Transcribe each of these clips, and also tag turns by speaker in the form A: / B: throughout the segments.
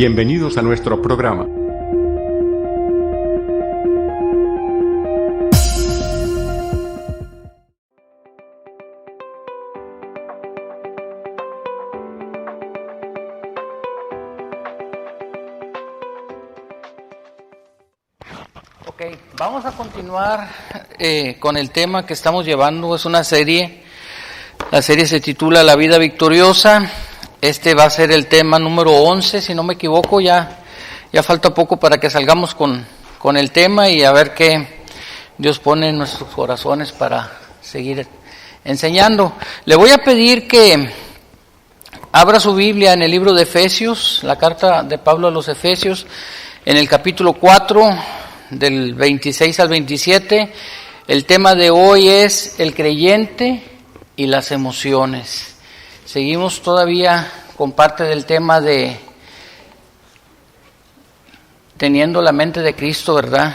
A: Bienvenidos a nuestro programa.
B: Ok, vamos a continuar con el tema que estamos llevando. Es una serie. La serie se titula La vida victoriosa. Este va a ser el tema número 11, si no me equivoco. Ya falta poco para que salgamos con el tema y a ver qué Dios pone en nuestros corazones para seguir enseñando. Le voy a pedir que abra su Biblia en el libro de Efesios, la carta de Pablo a los Efesios, en el capítulo 4, del 26 al 27. El tema de hoy es el creyente y las emociones. Seguimos todavía con parte del tema de teniendo la mente de Cristo, ¿verdad?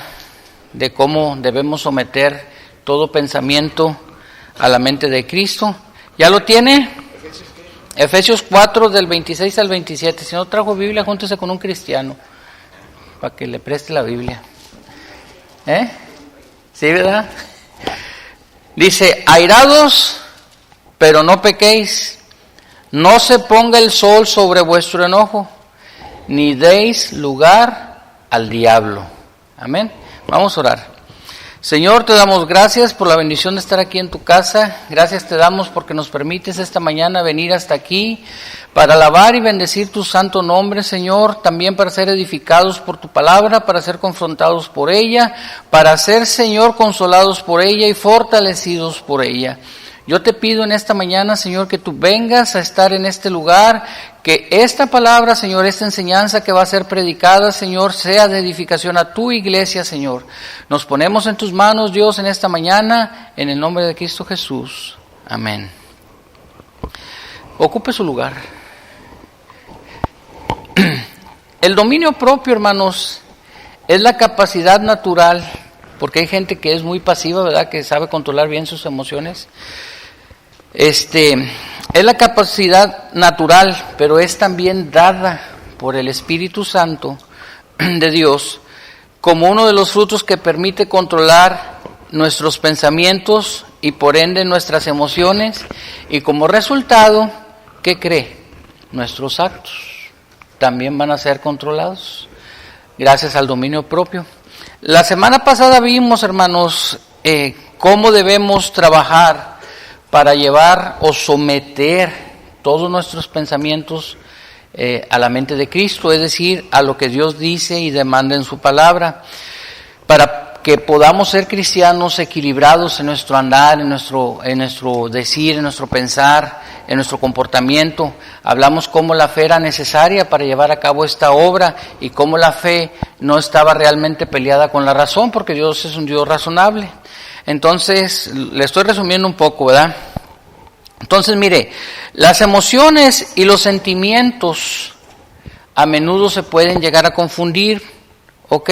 B: De cómo debemos someter todo pensamiento a la mente de Cristo. ¿Ya lo tiene? Efesios 4 del 26 al 27. Si no trajo Biblia, júntese con un cristiano para que le preste la Biblia. ¿Sí, verdad? Dice: airados, pero no pequéis. No se ponga el sol sobre vuestro enojo, ni deis lugar al diablo. Amén. Vamos a orar. Señor, te damos gracias por la bendición de estar aquí en tu casa. Gracias te damos porque nos permites esta mañana venir hasta aquí para alabar y bendecir tu santo nombre, Señor. También para ser edificados por tu palabra, para ser confrontados por ella, para ser, Señor, consolados por ella y fortalecidos por ella. Yo te pido en esta mañana, Señor, que tú vengas a estar en este lugar, que esta palabra, Señor, esta enseñanza que va a ser predicada, Señor, sea de edificación a tu iglesia, Señor. Nos ponemos en tus manos, Dios, en esta mañana, en el nombre de Cristo Jesús. Amén. Ocupe su lugar. El dominio propio, hermanos, es la capacidad natural, porque hay gente que es muy pasiva, ¿verdad?, que sabe controlar bien sus emociones. Es la capacidad natural, pero es también dada por el Espíritu Santo de Dios como uno de los frutos que permite controlar nuestros pensamientos y por ende nuestras emociones, y como resultado, ¿qué cree? Nuestros actos también van a ser controlados gracias al dominio propio. La semana pasada vimos, hermanos, cómo debemos trabajar para llevar o someter todos nuestros pensamientos a la mente de Cristo, es decir, a lo que Dios dice y demanda en su palabra, para que podamos ser cristianos equilibrados en nuestro andar, en nuestro decir, en nuestro pensar, en nuestro comportamiento. Hablamos cómo la fe era necesaria para llevar a cabo esta obra y cómo la fe no estaba realmente peleada con la razón, porque Dios es un Dios razonable. Entonces, le estoy resumiendo un poco, ¿verdad? Entonces, mire, las emociones y los sentimientos a menudo se pueden llegar a confundir, ¿ok?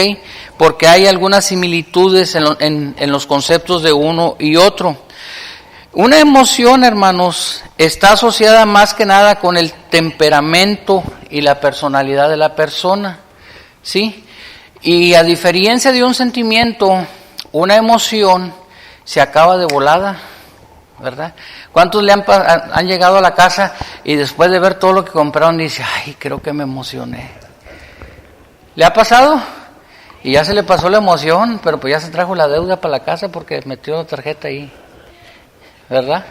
B: Porque hay algunas similitudes en los conceptos de uno y otro. Una emoción, hermanos, está asociada más que nada con el temperamento y la personalidad de la persona, ¿sí? Y a diferencia de un sentimiento, una emoción se acaba de volada, ¿verdad? ¿Cuántos le han llegado a la casa y después de ver todo lo que compraron dice: ay, creo que me emocioné? ¿Le ha pasado? Y ya se le pasó la emoción, pero pues ya se trajo la deuda para la casa porque metió la tarjeta ahí, ¿verdad?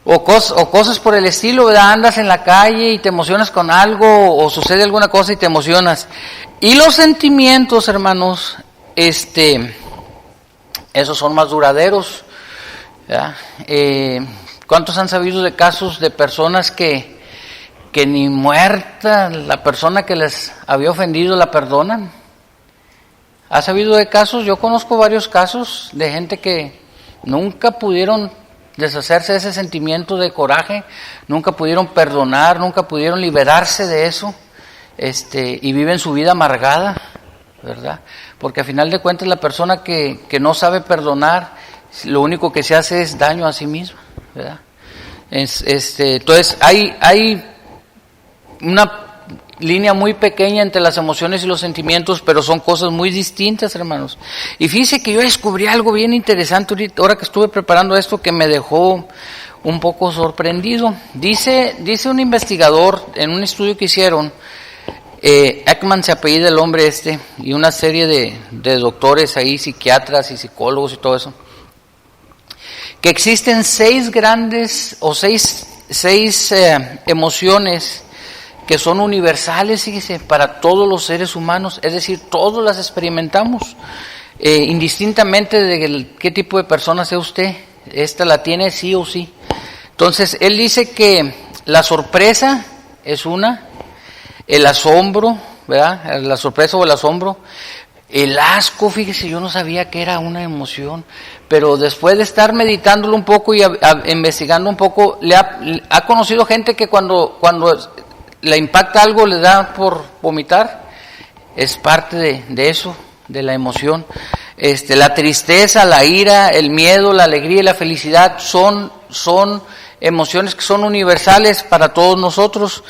B: O cosas por el estilo, ¿verdad? Andas en la calle y te emocionas con algo, o sucede alguna cosa y te emocionas. Y los sentimientos, hermanos, esos son más duraderos, ¿verdad? ¿Cuántos han sabido de casos de personas que ni muerta la persona que les había ofendido la perdonan? ¿Ha sabido de casos? Yo conozco varios casos de gente que nunca pudieron deshacerse de ese sentimiento de coraje, nunca pudieron perdonar, nunca pudieron liberarse de eso, y viven su vida amargada, ¿verdad? Porque a final de cuentas la persona que no sabe perdonar, lo único que se hace es daño a sí misma, ¿verdad? Entonces hay una línea muy pequeña entre las emociones y los sentimientos, pero son cosas muy distintas, hermanos. Y fíjense que yo descubrí algo bien interesante ahora que estuve preparando esto, que me dejó un poco sorprendido. Dice un investigador en un estudio que hicieron, Ekman se apellida el hombre y una serie de doctores ahí, psiquiatras y psicólogos y todo eso, que existen 6 grandes o seis emociones que son universales, fíjese, para todos los seres humanos, es decir, todos las experimentamos, indistintamente de qué tipo de persona sea usted, esta la tiene sí o sí. Entonces, él dice que la sorpresa es una, el asombro, ¿verdad? La sorpresa o el asombro, el asco, fíjese, yo no sabía que era una emoción, pero después de estar meditándolo un poco y investigando un poco, ha conocido gente que cuando le impacta algo, le da por vomitar, es parte de eso, de la emoción. La tristeza, la ira, el miedo, la alegría y la felicidad son emociones que son universales para todos nosotros.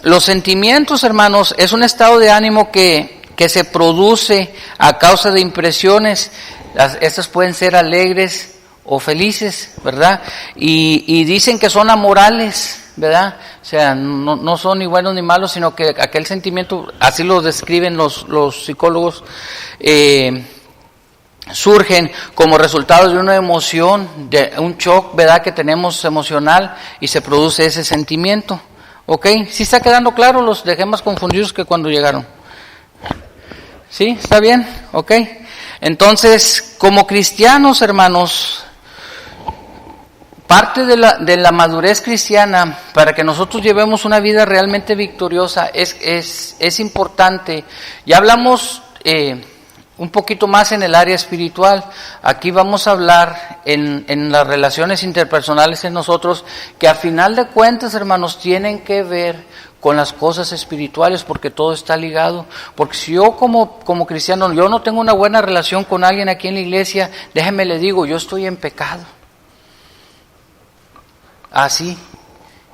B: Los sentimientos, hermanos, es un estado de ánimo que se produce a causa de impresiones. Estas pueden ser alegres o felices, ¿verdad? Y dicen que son amorales, ¿verdad? O sea, no son ni buenos ni malos, sino que aquel sentimiento, así lo describen los psicólogos, surgen como resultado de una emoción, de un shock, ¿verdad?, que tenemos emocional, y se produce ese sentimiento. ¿Ok? ¿Sí está quedando claro? Los dejé más confundidos que cuando llegaron. ¿Sí? ¿Está bien? ¿Ok? Entonces, como cristianos, hermanos, parte de la madurez cristiana, para que nosotros llevemos una vida realmente victoriosa, es importante. Ya hablamos un poquito más en el área espiritual. Aquí vamos a hablar en las relaciones interpersonales en nosotros, que a final de cuentas, hermanos, tienen que ver con las cosas espirituales, porque todo está ligado. Porque si yo como cristiano, yo no tengo una buena relación con alguien aquí en la iglesia, déjeme le digo, yo estoy en pecado. Así,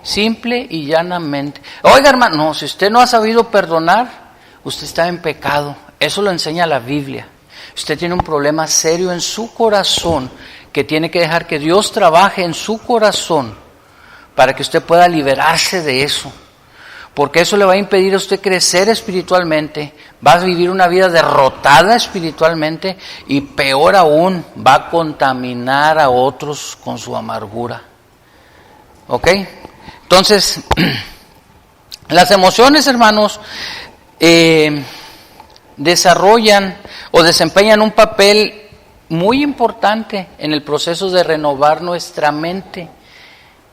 B: simple y llanamente. Oiga, hermano, no, si usted no ha sabido perdonar, usted está en pecado. Eso lo enseña la Biblia. Usted tiene un problema serio en su corazón, que tiene que dejar que Dios trabaje en su corazón para que usted pueda liberarse de eso. Porque eso le va a impedir a usted crecer espiritualmente, va a vivir una vida derrotada espiritualmente, y peor aún, va a contaminar a otros con su amargura. ¿Ok? Entonces, las emociones, hermanos, desarrollan o desempeñan un papel muy importante en el proceso de renovar nuestra mente.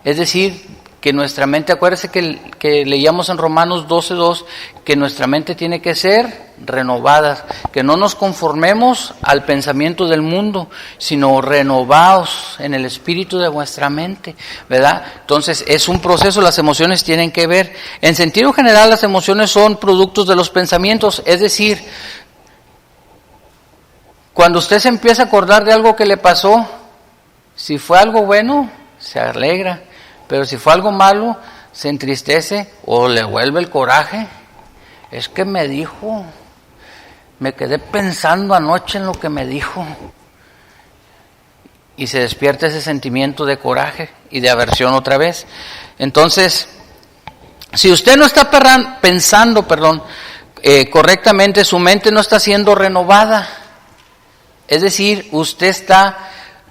B: Es decir, que nuestra mente, acuérdense que leíamos en Romanos 12:2, que nuestra mente tiene que ser renovada, que no nos conformemos al pensamiento del mundo, sino renovados en el espíritu de vuestra mente, ¿verdad? Entonces es un proceso, las emociones tienen que ver. En sentido general, las emociones son productos de los pensamientos, es decir, cuando usted se empieza a acordar de algo que le pasó, si fue algo bueno, se alegra. Pero si fue algo malo, se entristece o le vuelve el coraje. Es que me dijo, me quedé pensando anoche en lo que me dijo. Y se despierta ese sentimiento de coraje y de aversión otra vez. Entonces, si usted no está pensando correctamente, su mente no está siendo renovada. Es decir, usted está,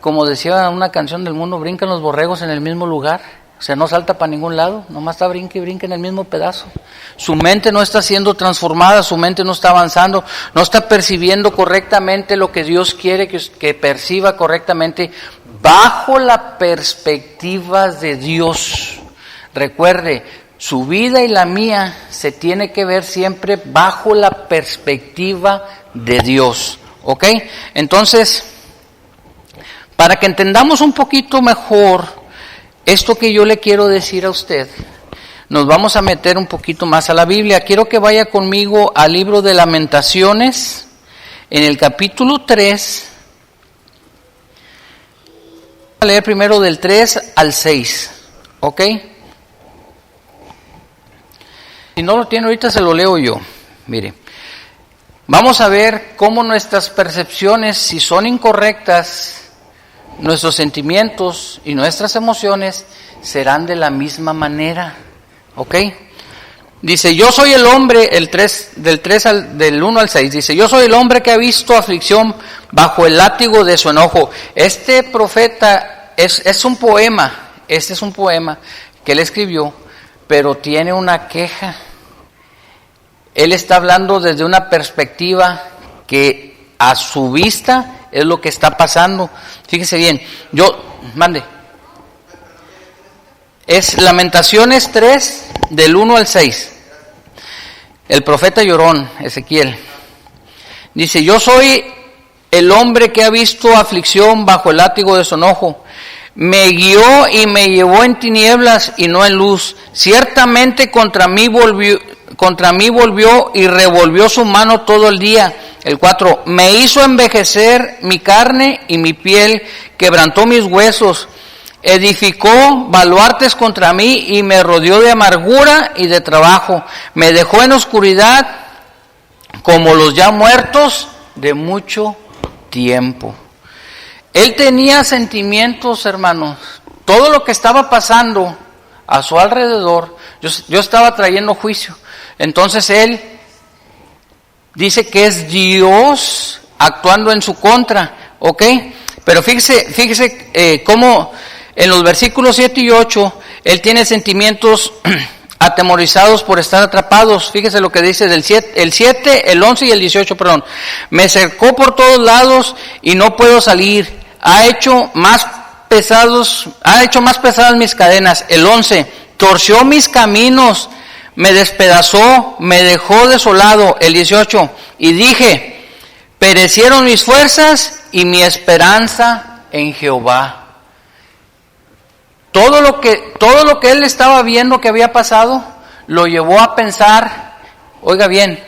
B: como decía una canción del mundo, brincan los borregos en el mismo lugar. O sea, no salta para ningún lado, nomás está brinca y brinca en el mismo pedazo. Su mente no está siendo transformada, su mente no está avanzando, no está percibiendo correctamente lo que Dios quiere que perciba correctamente bajo la perspectiva de Dios. Recuerde, su vida y la mía se tiene que ver siempre bajo la perspectiva de Dios. ¿Ok? Entonces, para que entendamos un poquito mejor esto que yo le quiero decir a usted, nos vamos a meter un poquito más a la Biblia. Quiero que vaya conmigo al libro de Lamentaciones, en el capítulo 3. Voy a leer primero del 3 al 6, ¿ok? Si no lo tiene ahorita se lo leo yo. Mire, vamos a ver cómo nuestras percepciones, si son incorrectas, nuestros sentimientos y nuestras emociones serán de la misma manera. ¿Ok? Dice, yo soy el hombre, del 1 al 6, dice, yo soy el hombre que ha visto aflicción bajo el látigo de su enojo. Este profeta es un poema, este es un poema que él escribió, pero tiene una queja. Él está hablando desde una perspectiva que a su vista es lo que está pasando. Fíjese bien, mande. Es Lamentaciones 3, del 1 al 6. El profeta llorón, Ezequiel, dice, yo soy el hombre que ha visto aflicción bajo el látigo de su enojo. Me guió y me llevó en tinieblas y no en luz. Ciertamente contra mí volvió y revolvió su mano todo el día. El 4, me hizo envejecer mi carne y mi piel, quebrantó mis huesos. Edificó baluartes contra mí y me rodeó de amargura y de trabajo. Me dejó en oscuridad como los ya muertos de mucho tiempo. Él tenía sentimientos, hermanos. Todo lo que estaba pasando a su alrededor, yo estaba trayendo juicio. Entonces él dice que es Dios actuando en su contra, ¿ok? Pero fíjese cómo en los versículos 7 y 8, él tiene sentimientos atemorizados por estar atrapados. Fíjese lo que dice el 7, el 11 y el 18, perdón. Me cercó por todos lados y no puedo salir. Ha hecho más pesadas mis cadenas. El 11, torció mis caminos, me despedazó, me dejó desolado. El 18, y dije, perecieron mis fuerzas y mi esperanza en Jehová. Todo lo que él estaba viendo que había pasado, lo llevó a pensar, oiga bien,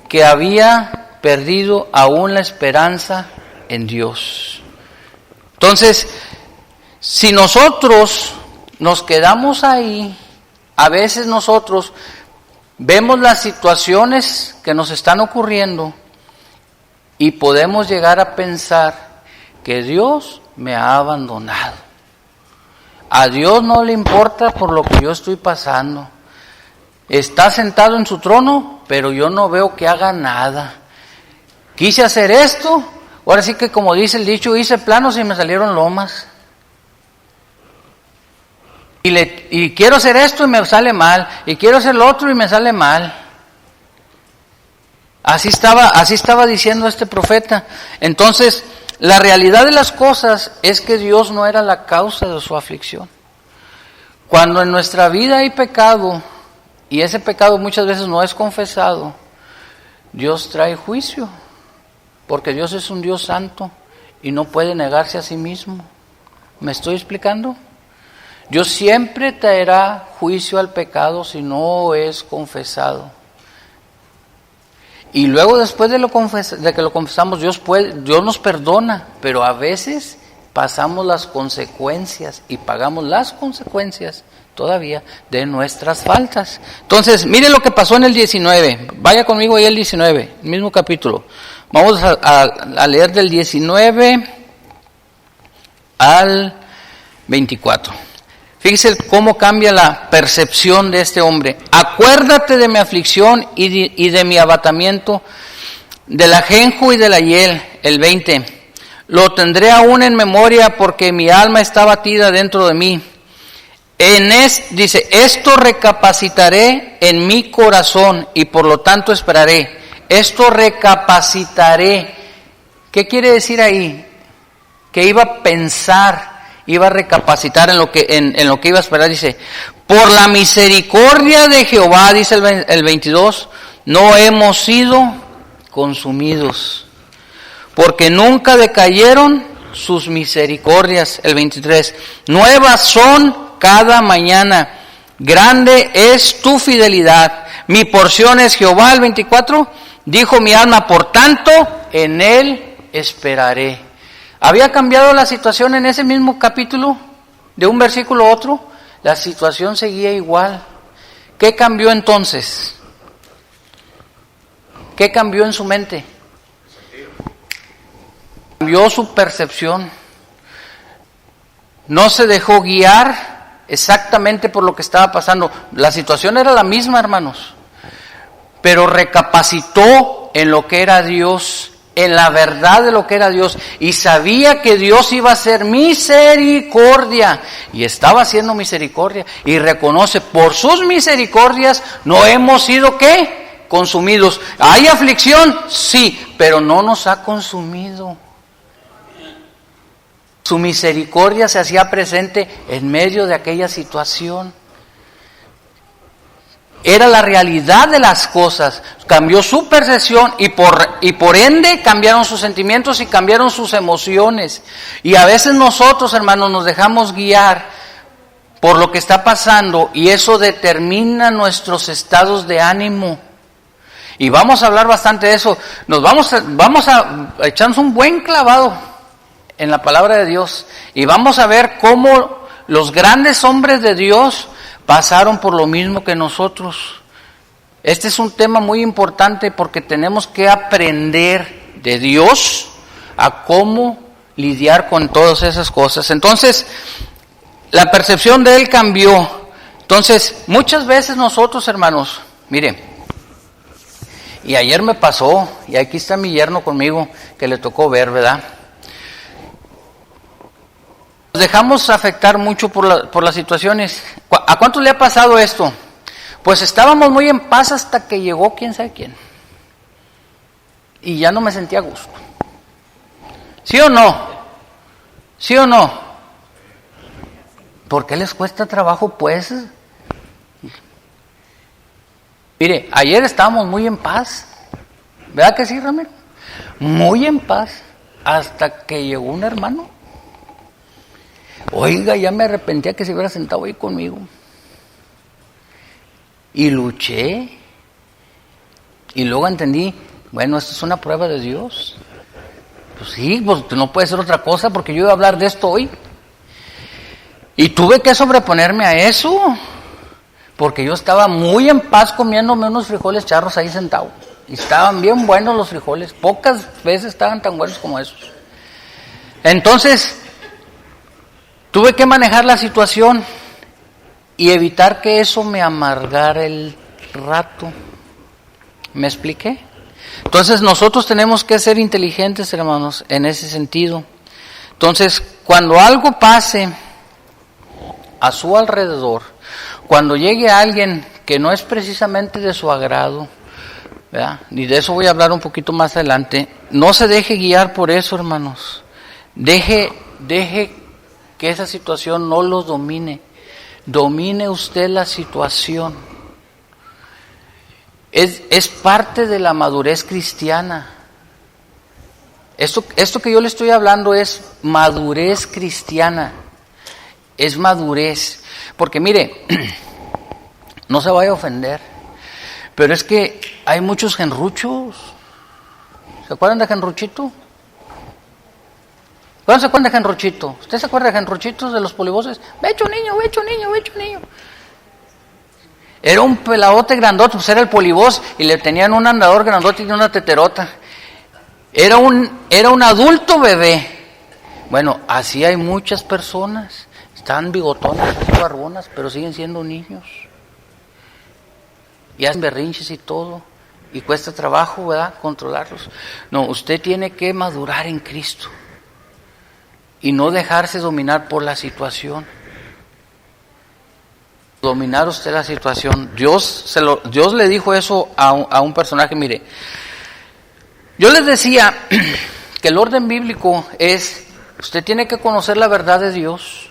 B: que había perdido aún la esperanza en Dios. Entonces, si nosotros nos quedamos ahí, a veces nosotros vemos las situaciones que nos están ocurriendo y podemos llegar a pensar que Dios me ha abandonado. A Dios no le importa por lo que yo estoy pasando. Está sentado en su trono, pero yo no veo que haga nada. Quise hacer esto, ahora sí que como dice el dicho, hice planos y me salieron lomas. Y quiero hacer esto y me sale mal, y quiero hacer lo otro y me sale mal. Así estaba diciendo este profeta. Entonces, la realidad de las cosas es que Dios no era la causa de su aflicción. Cuando en nuestra vida hay pecado, y ese pecado muchas veces no es confesado, Dios trae juicio, porque Dios es un Dios santo y no puede negarse a sí mismo. ¿Me estoy explicando? Dios siempre traerá juicio al pecado si no es confesado. Y luego después de que lo confesamos, Dios nos perdona, pero a veces pasamos las consecuencias y pagamos las consecuencias todavía de nuestras faltas. Entonces, mire lo que pasó en el 19. Vaya conmigo ahí al 19, el mismo capítulo. Vamos a leer del 19 al 24. Fíjese cómo cambia la percepción de este hombre. Acuérdate de mi aflicción y de mi abatamiento, del ajenjo y de la hiel. El 20. Lo tendré aún en memoria porque mi alma está batida dentro de mí. Dice, esto recapacitaré en mi corazón y por lo tanto esperaré. Esto recapacitaré. ¿Qué quiere decir ahí? Que iba a pensar, iba a recapacitar en lo que iba a esperar. Dice, por la misericordia de Jehová, dice el 22, no hemos sido consumidos, porque nunca decayeron sus misericordias. El 23, nuevas son cada mañana, grande es tu fidelidad, mi porción es Jehová. El 24, dijo mi alma, por tanto, en él esperaré. ¿Había cambiado la situación en ese mismo capítulo? De un versículo a otro, la situación seguía igual. ¿Qué cambió entonces? ¿Qué cambió en su mente? Cambió su percepción. No se dejó guiar exactamente por lo que estaba pasando. La situación era la misma, hermanos, pero recapacitó en lo que era Dios, en la verdad de lo que era Dios, y sabía que Dios iba a hacer misericordia, y estaba haciendo misericordia, y reconoce, por sus misericordias no hemos sido, ¿qué? Consumidos. ¿Hay aflicción? Sí, pero no nos ha consumido. Su misericordia se hacía presente en medio de aquella situación. Era la realidad de las cosas. Cambió su percepción y por ende cambiaron sus sentimientos y cambiaron sus emociones. Y a veces nosotros, hermanos, nos dejamos guiar por lo que está pasando y eso determina nuestros estados de ánimo. Y vamos a hablar bastante de eso. Vamos a echarnos un buen clavado en la palabra de Dios y vamos a ver cómo los grandes hombres de Dios pasaron por lo mismo que nosotros. Este es un tema muy importante porque tenemos que aprender de Dios a cómo lidiar con todas esas cosas. Entonces, la percepción de él cambió. Entonces, muchas veces nosotros, hermanos, mire, y ayer me pasó, y aquí está mi yerno conmigo, que le tocó ver, ¿verdad? Nos dejamos afectar mucho por las situaciones. ¿A cuántos le ha pasado esto? Pues estábamos muy en paz hasta que llegó quién sabe quién. Y ya no me sentía a gusto. ¿Sí o no? ¿Sí o no? ¿Por qué les cuesta trabajo, pues? Mire, ayer estábamos muy en paz. ¿Verdad que sí, Ramiro? Muy en paz. Hasta que llegó un hermano. Oiga, ya me arrepentía que se hubiera sentado ahí conmigo. Y luché. Y luego entendí, bueno, esto es una prueba de Dios. Pues sí, pues no puede ser otra cosa porque yo iba a hablar de esto hoy. Y tuve que sobreponerme a eso. Porque yo estaba muy en paz comiéndome unos frijoles charros ahí sentado. Y estaban bien buenos los frijoles. Pocas veces estaban tan buenos como esos. Entonces, tuve que manejar la situación y evitar que eso me amargara el rato. ¿Me expliqué? Entonces nosotros tenemos que ser inteligentes, hermanos, en ese sentido. Entonces, cuando algo pase a su alrededor, cuando llegue alguien que no es precisamente de su agrado, ¿verdad? Y de eso voy a hablar un poquito más adelante, no se deje guiar por eso, hermanos. Deje que esa situación no los domine. Domine usted la situación. Es parte de la madurez cristiana. Esto que yo le estoy hablando es madurez cristiana. Es madurez. Porque mire, no se vaya a ofender, pero es que hay muchos genruchos. ¿Se acuerdan de Genruchito? ¿Cuándo se acuerdan de Genruchito? ¿Usted se acuerda de Genruchitos de los polivoces? Ve hecho niño, ve hecho niño, ve hecho niño. Era un peladote grandote, pues era el polivoz y le tenían un andador grandote y una teterota. Era un adulto bebé. Bueno, así hay muchas personas. Están bigotonas, barbonas, pero siguen siendo niños. Y hacen berrinches y todo. Y cuesta trabajo, ¿verdad?, controlarlos. No, usted tiene que madurar en Cristo. Y no dejarse dominar por la situación. Dominar usted la situación. Dios le dijo eso a un personaje. Mire, yo les decía que el orden bíblico es, usted tiene que conocer la verdad de Dios.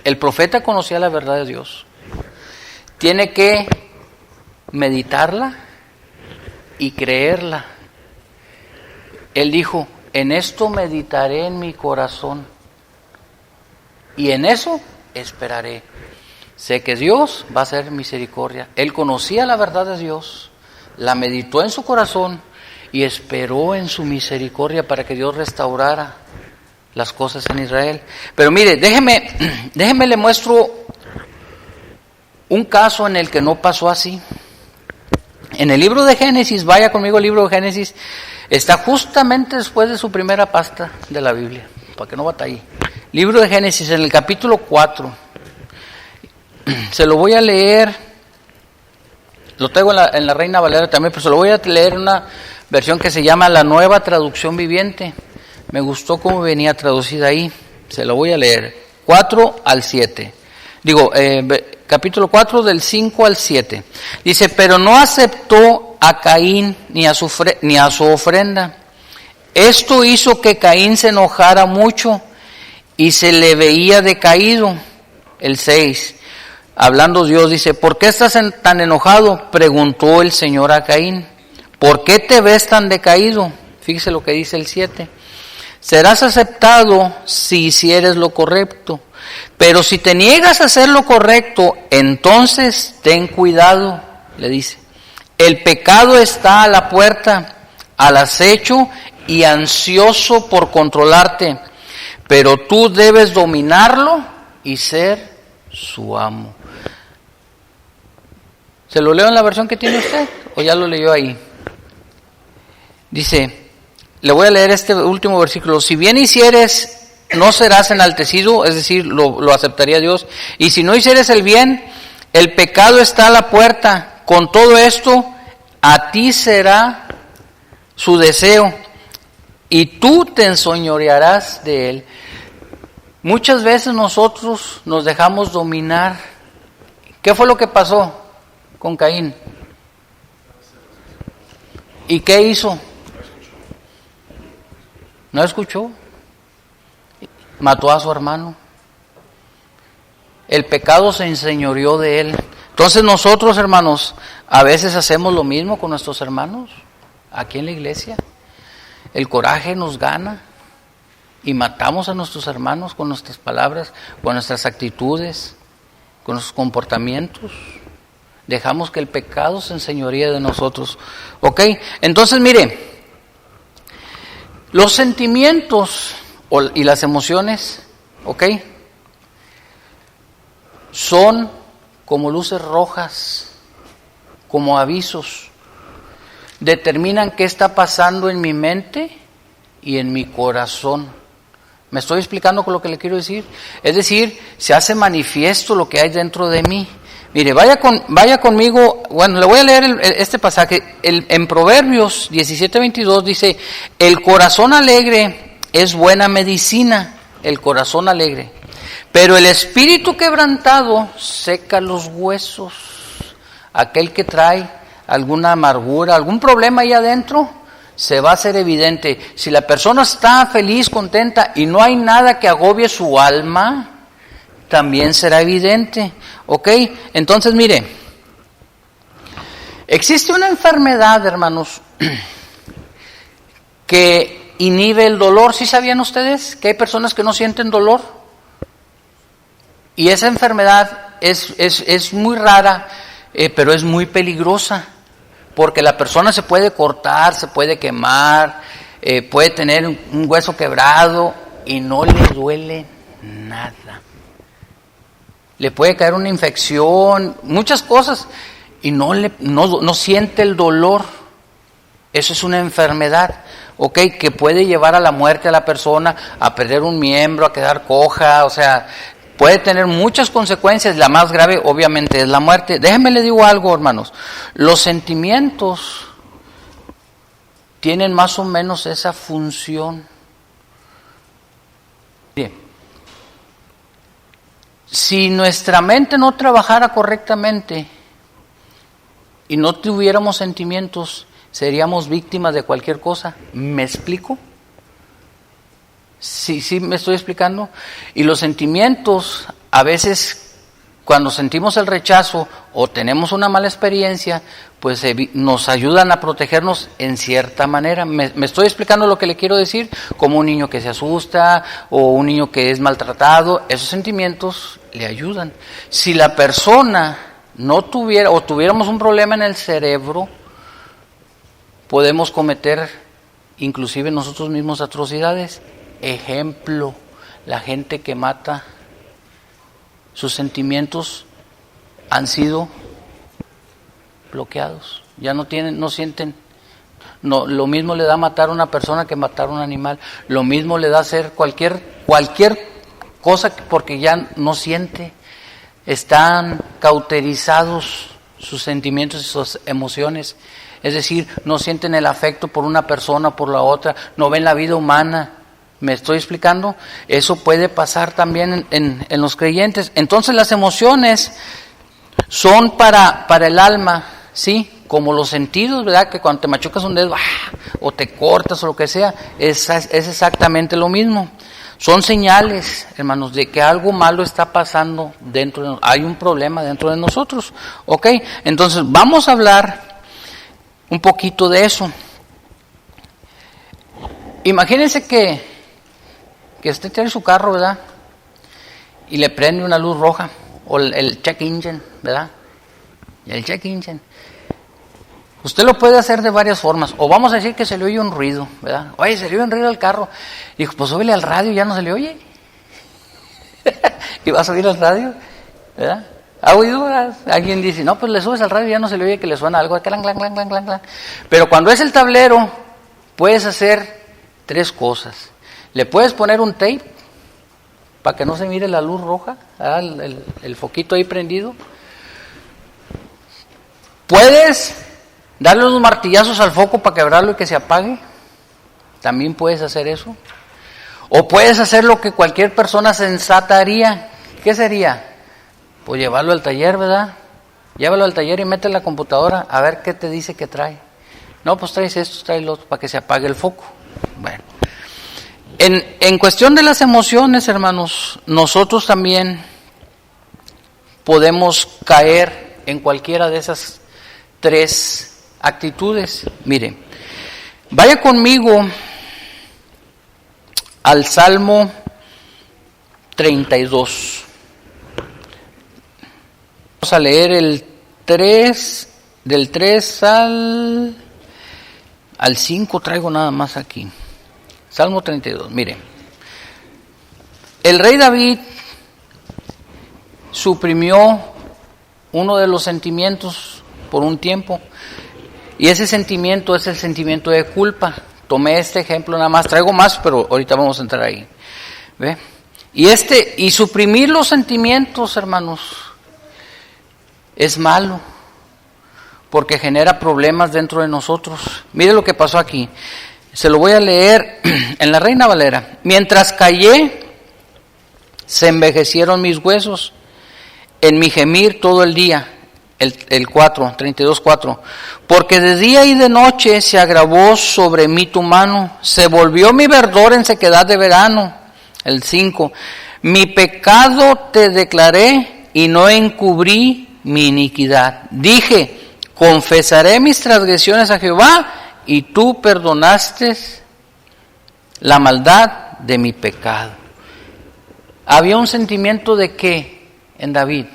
B: El profeta conocía la verdad de Dios. Tiene que meditarla y creerla. Él dijo, en esto meditaré en mi corazón y en eso esperaré. Sé que Dios va a hacer misericordia. Él conocía la verdad de Dios, la meditó en su corazón y esperó en su misericordia para que Dios restaurara las cosas en Israel. Pero mire, déjeme le muestro un caso en el que no pasó así. En el libro de Génesis, vaya conmigo al libro de Génesis, está justamente después de su primera pasta de la Biblia, para que no batalle. Libro de Génesis, en el capítulo 4. Se lo voy a leer, lo tengo en la Reina Valera también, pero se lo voy a leer en una versión que se llama La Nueva Traducción Viviente. Me gustó cómo venía traducida ahí. Se lo voy a leer. 4 al 7. Capítulo 4 del 5 al 7. Dice, pero no aceptó a Caín ni a su ofrenda. Esto hizo que Caín se enojara mucho y se le veía decaído. El 6. Hablando Dios dice, ¿por qué estás tan enojado? Preguntó el Señor a Caín. ¿Por qué te ves tan decaído? Fíjese lo que dice el 7. Serás aceptado si hicieres lo correcto, pero si te niegas a hacer lo correcto, entonces ten cuidado, le dice. El pecado está a la puerta, al acecho y ansioso por controlarte, pero tú debes dominarlo y ser su amo. ¿Se lo leo en la versión que tiene usted o ya lo leyó ahí? Dice, le voy a leer este último versículo. Si bien hicieres, no serás enaltecido, es decir, lo aceptaría Dios. Y si no hicieres el bien, el pecado está a la puerta. Con todo esto, a ti será su deseo y tú te enseñorearás de él. Muchas veces nosotros nos dejamos dominar. ¿Qué fue lo que pasó con Caín? ¿Y qué hizo? No escuchó. Mató a su hermano. El pecado se enseñoreó de él. Entonces nosotros, hermanos, a veces hacemos lo mismo con nuestros hermanos aquí en la iglesia. El coraje nos gana y matamos a nuestros hermanos con nuestras palabras, con nuestras actitudes, con nuestros comportamientos. Dejamos que el pecado se enseñoree de nosotros. ¿Ok? Entonces, mire, los sentimientos y las emociones, ¿ok?, son como luces rojas, como avisos. Determinan qué está pasando en mi mente y en mi corazón. ¿Me estoy explicando con lo que le quiero decir? Es decir, se hace manifiesto lo que hay dentro de mí. Mire, vaya conmigo, bueno, le voy a leer este pasaje. En Proverbios 17:22 dice, el corazón alegre es buena medicina, el corazón alegre. Pero el espíritu quebrantado seca los huesos. Aquel que trae alguna amargura, algún problema ahí adentro, se va a hacer evidente. Si la persona está feliz, contenta y no hay nada que agobie su alma, también será evidente. ¿Ok? Entonces, mire, existe una enfermedad, hermanos, que inhibe el dolor. ¿Sí sabían ustedes que hay personas que no sienten dolor? Y esa enfermedad es muy rara, pero es muy peligrosa, porque la persona se puede cortar, se puede quemar, puede tener un hueso quebrado y no le duele nada. Le puede caer una infección, muchas cosas, y no siente el dolor. Eso es una enfermedad, ¿ok?, que puede llevar a la muerte a la persona, a perder un miembro, a quedar coja, o sea, puede tener muchas consecuencias. La más grave, obviamente, es la muerte. Déjenme le digo algo, hermanos. Los sentimientos tienen más o menos esa función. Bien. Si nuestra mente no trabajara correctamente y no tuviéramos sentimientos, seríamos víctimas de cualquier cosa. ¿Me explico? Sí, me estoy explicando. Y los sentimientos, a veces, cuando sentimos el rechazo o tenemos una mala experiencia, pues nos ayudan a protegernos en cierta manera. ¿Me estoy explicando lo que le quiero decir? Como un niño que se asusta o un niño que es maltratado, esos sentimientos le ayudan. Si la persona no tuviera o tuviéramos un problema en el cerebro, podemos cometer inclusive nosotros mismos atrocidades. Ejemplo, la gente que mata, sus sentimientos han sido bloqueados. Ya no tienen, no sienten. No, lo mismo le da matar a una persona que matar a un animal. Lo mismo le da hacer cualquier cosa porque ya no siente. Están cauterizados sus sentimientos y sus emociones. Es decir, no sienten el afecto por una persona o por la otra. No ven la vida humana. ¿Me estoy explicando? Eso puede pasar también en los creyentes. Entonces las emociones son para el alma, ¿sí? Como los sentidos, ¿verdad? Que cuando te machucas un dedo, o te cortas o lo que sea, es exactamente lo mismo. Son señales, hermanos, de que algo malo está pasando dentro de nosotros. Hay un problema dentro de nosotros, ¿ok? Entonces vamos a hablar un poquito de eso. Imagínense que usted tiene su carro, ¿verdad? Y le prende una luz roja, o el check engine, ¿verdad? Y el check engine. Usted lo puede hacer de varias formas. O vamos a decir que se le oye un ruido, ¿verdad? Oye, se le oye un ruido al carro. Dijo, pues súbele al radio, ya no se le oye. Y va a subir al radio, ¿verdad? ¿Ha oído? Alguien dice, no, pues le subes al radio y ya no se le oye que le suena algo. Clang, clang, clang, clang, clang. Pero cuando es el tablero, puedes hacer 3 cosas. Le puedes poner un tape para que no se mire la luz roja, el foquito ahí prendido. Puedes darle unos martillazos al foco para quebrarlo y que se apague. También puedes hacer eso. O puedes hacer lo que cualquier persona sensata haría. ¿Qué sería? Pues llevarlo al taller, ¿verdad? Llévalo al taller y mete en la computadora a ver qué te dice que trae. No, pues traes esto, traes lo otro para que se apague el foco. Bueno. En cuestión de las emociones, hermanos, nosotros también podemos caer en cualquiera de esas 3 actitudes. Mire, vaya conmigo al Salmo 32. Vamos a leer el 3, del 3 al 5 traigo nada más aquí. Salmo 32, mire. El rey David suprimió uno de los sentimientos por un tiempo. Y ese sentimiento es el sentimiento de culpa. Tomé este ejemplo nada más, traigo más, pero ahorita vamos a entrar ahí. ¿Ve? Y suprimir los sentimientos, hermanos, es malo, porque genera problemas dentro de nosotros. Mire lo que pasó aquí. Se lo voy a leer en la Reina Valera. Mientras callé, se envejecieron mis huesos en mi gemir todo el día. El 4, 32:4. Porque de día y de noche se agravó sobre mí tu mano, se volvió mi verdor en sequedad de verano. El 5. Mi pecado te declaré y no encubrí mi iniquidad. Dije, confesaré mis transgresiones a Jehová, y tú perdonaste la maldad de mi pecado. Había un sentimiento de ¿qué en David?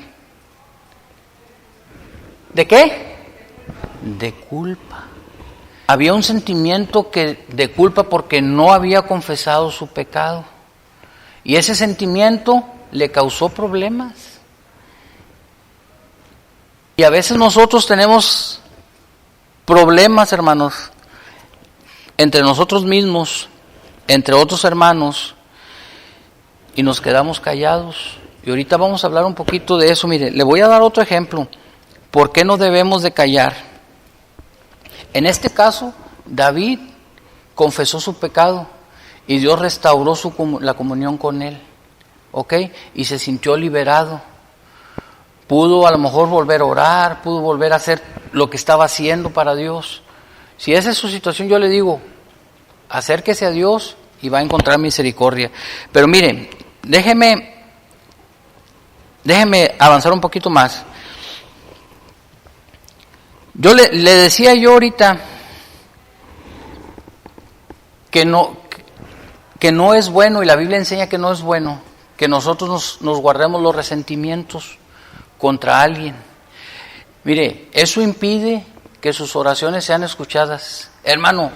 B: ¿De qué? De culpa. Había un sentimiento de culpa porque no había confesado su pecado. Y ese sentimiento le causó problemas. Y a veces nosotros tenemos problemas, hermanos, entre nosotros mismos, entre otros hermanos, y nos quedamos callados. Y ahorita vamos a hablar un poquito de eso. Mire, le voy a dar otro ejemplo. ¿Por qué no debemos de callar? En este caso, David confesó su pecado y Dios restauró la comunión con él, ¿ok? Y se sintió liberado. Pudo a lo mejor volver a orar, pudo volver a hacer lo que estaba haciendo para Dios. Si esa es su situación, yo le digo, acérquese a Dios y va a encontrar misericordia. Pero miren, déjeme avanzar un poquito más. Yo le decía yo ahorita que no es bueno, y la Biblia enseña que no es bueno, que nosotros nos guardemos los resentimientos contra alguien. Mire, eso impide que sus oraciones sean escuchadas. Hermano,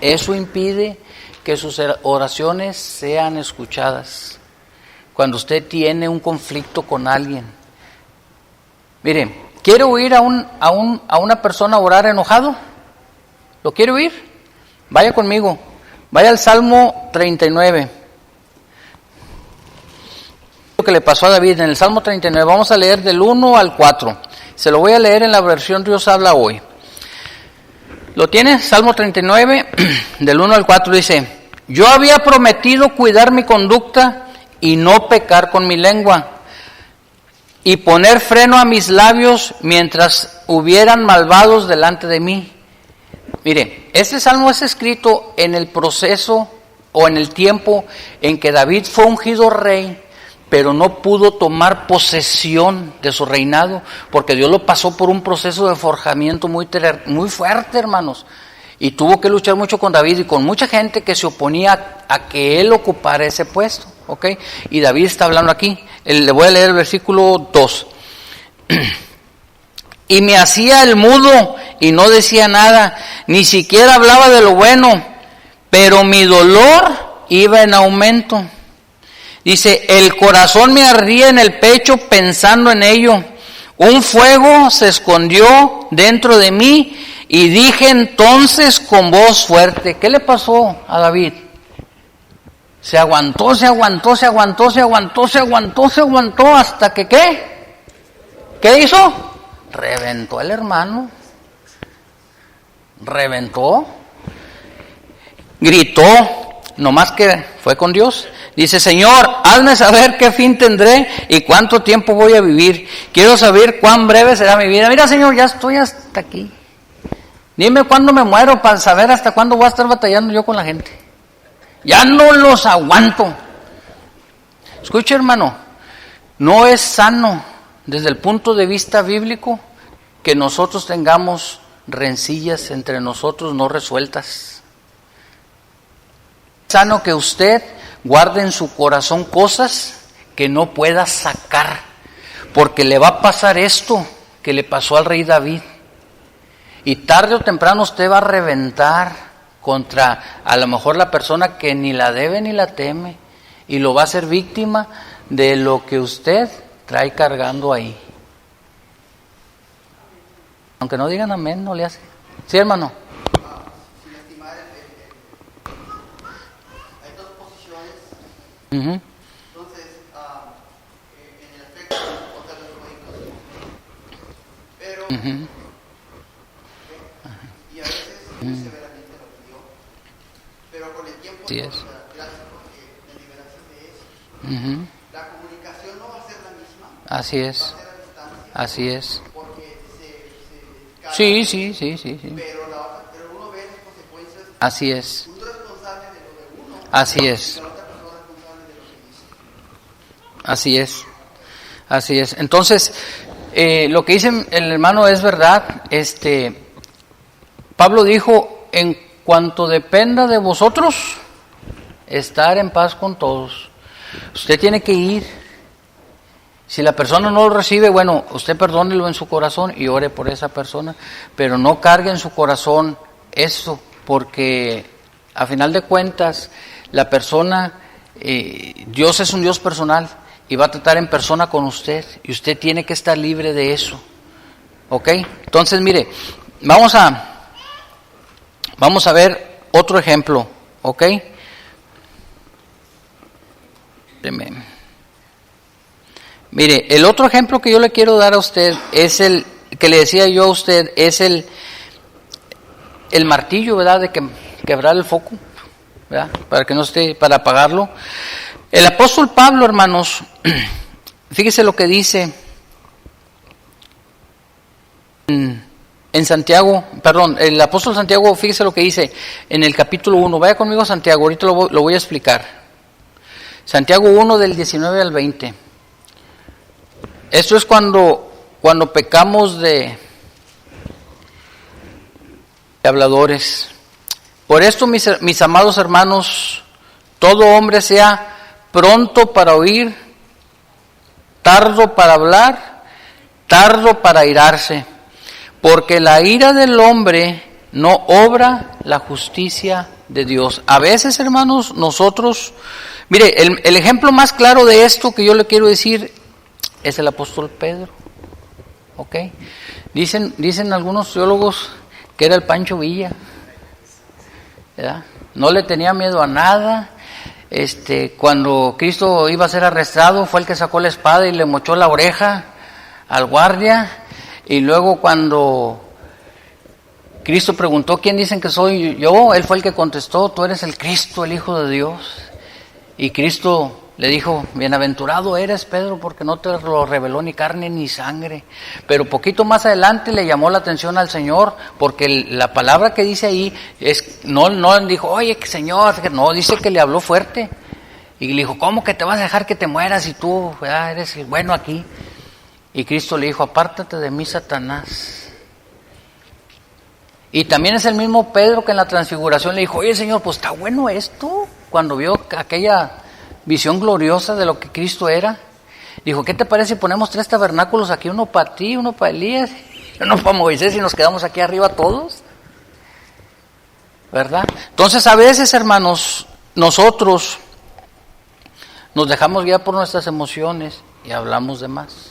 B: eso impide que sus oraciones sean escuchadas. Cuando usted tiene un conflicto con alguien, Mire, ¿quiere oír a una persona orar enojado? ¿Lo quiere oír? Vaya conmigo. Vaya al Salmo 39. Lo que le pasó a David en el Salmo 39. Vamos a leer del 1 al 4. Se lo voy a leer en la versión Dios habla hoy. ¿Lo tiene? Salmo 39, del 1 al 4 dice: yo había prometido cuidar mi conducta y no pecar con mi lengua, y poner freno a mis labios mientras hubieran malvados delante de mí. Mire, este salmo es escrito en el proceso o en el tiempo en que David fue ungido rey, pero no pudo tomar posesión de su reinado, porque Dios lo pasó por un proceso de forjamiento muy fuerte, hermanos, y tuvo que luchar mucho con David y con mucha gente que se oponía a que él ocupara ese puesto, ¿ok? Y David está hablando aquí, le voy a leer el versículo 2. Y me hacía el mudo y no decía nada, ni siquiera hablaba de lo bueno, pero mi dolor iba en aumento. Dice, el corazón me ardía en el pecho pensando en ello. Un fuego se escondió dentro de mí y dije entonces con voz fuerte. ¿Qué le pasó a David? Se aguantó hasta que ¿qué? ¿Qué hizo? Reventó el hermano. Reventó. Gritó, nomás que fue con Dios. Dice, Señor, hazme saber qué fin tendré y cuánto tiempo voy a vivir. Quiero saber cuán breve será mi vida. Mira, Señor, ya estoy hasta aquí. Dime cuándo me muero para saber hasta cuándo voy a estar batallando yo con la gente. Ya no los aguanto. Escucha, hermano, no es sano desde el punto de vista bíblico que nosotros tengamos rencillas entre nosotros no resueltas. Es sano que usted guarde en su corazón cosas que no pueda sacar, porque le va a pasar esto que le pasó al rey David. Y tarde o temprano usted va a reventar contra a lo mejor la persona que ni la debe ni la teme, y lo va a hacer víctima de lo que usted trae cargando ahí. Aunque no digan amén, no le hace. ¿Sí, hermano? Uh-huh.
C: Entonces, en el aspecto contra los juegos, pero
B: Uh-huh.
C: y a veces muy severamente lo pidió, pero con el tiempo
B: Sí es.
C: gracias porque me liberaste de eso.
B: Uh-huh.
C: La comunicación no va a ser la misma,
B: Así
C: va a
B: es,
C: ser a distancia,
B: así es.
C: porque se
B: Sí.
C: pero uno ve las consecuencias,
B: Así es,
C: uno es responsable de lo de uno,
B: así es.
C: y la otra persona es responsable de lo que dice.
B: Así es. Entonces, lo que dice el hermano es verdad. Pablo dijo, en cuanto dependa de vosotros, estar en paz con todos. Usted tiene que ir. Si la persona no lo recibe, bueno, usted perdónelo en su corazón y ore por esa persona, pero no cargue en su corazón eso, porque a final de cuentas, la persona, Dios es un Dios personal y va a tratar en persona con usted, y usted tiene que estar libre de eso. ¿Ok? Entonces, mire, vamos a ver otro ejemplo. ¿Ok? Mire, el otro ejemplo que yo le quiero dar a usted es el que le decía yo a usted, es el martillo, ¿verdad? De quebrar el foco, ¿verdad? Para que no esté, para apagarlo. El apóstol Pablo, hermanos, fíjese lo que dice en Santiago, el apóstol Santiago, fíjese lo que dice en el capítulo 1. Vaya conmigo a Santiago, ahorita lo voy a explicar. Santiago 1 del 19 al 20. Esto es cuando pecamos de habladores. Por esto, mis amados hermanos, todo hombre sea pronto para oír, tardo para hablar, tardo para airarse, porque la ira del hombre no obra la justicia de Dios. A veces, hermanos, nosotros, mire, el ejemplo más claro de esto que yo le quiero decir es el apóstol Pedro. ¿ok? Dicen algunos teólogos que era el Pancho Villa, ¿verdad? No le tenía miedo a nada. Cuando Cristo iba a ser arrestado, fue el que sacó la espada y le mochó la oreja al guardia. Y luego cuando Cristo preguntó, ¿quién dicen que soy yo?, él fue el que contestó, tú eres el Cristo, el Hijo de Dios. Y Cristo le dijo, bienaventurado eres, Pedro, porque no te lo reveló ni carne ni sangre. Pero poquito más adelante le llamó la atención al Señor, porque la palabra que dice ahí no dijo, oye, Señor, no, dice que le habló fuerte. Y le dijo, ¿cómo que te vas a dejar que te mueras si tú eres el bueno aquí? Y Cristo le dijo, apártate de mí, Satanás. Y también es el mismo Pedro que en la transfiguración le dijo, oye, Señor, pues está bueno esto. Cuando vio aquella visión gloriosa de lo que Cristo era, dijo, ¿qué te parece si ponemos 3 tabernáculos aquí? Uno para ti, uno para Elías, uno para Moisés, y nos quedamos aquí arriba todos, ¿verdad? Entonces a veces, hermanos, nosotros nos dejamos guiar por nuestras emociones y hablamos de más.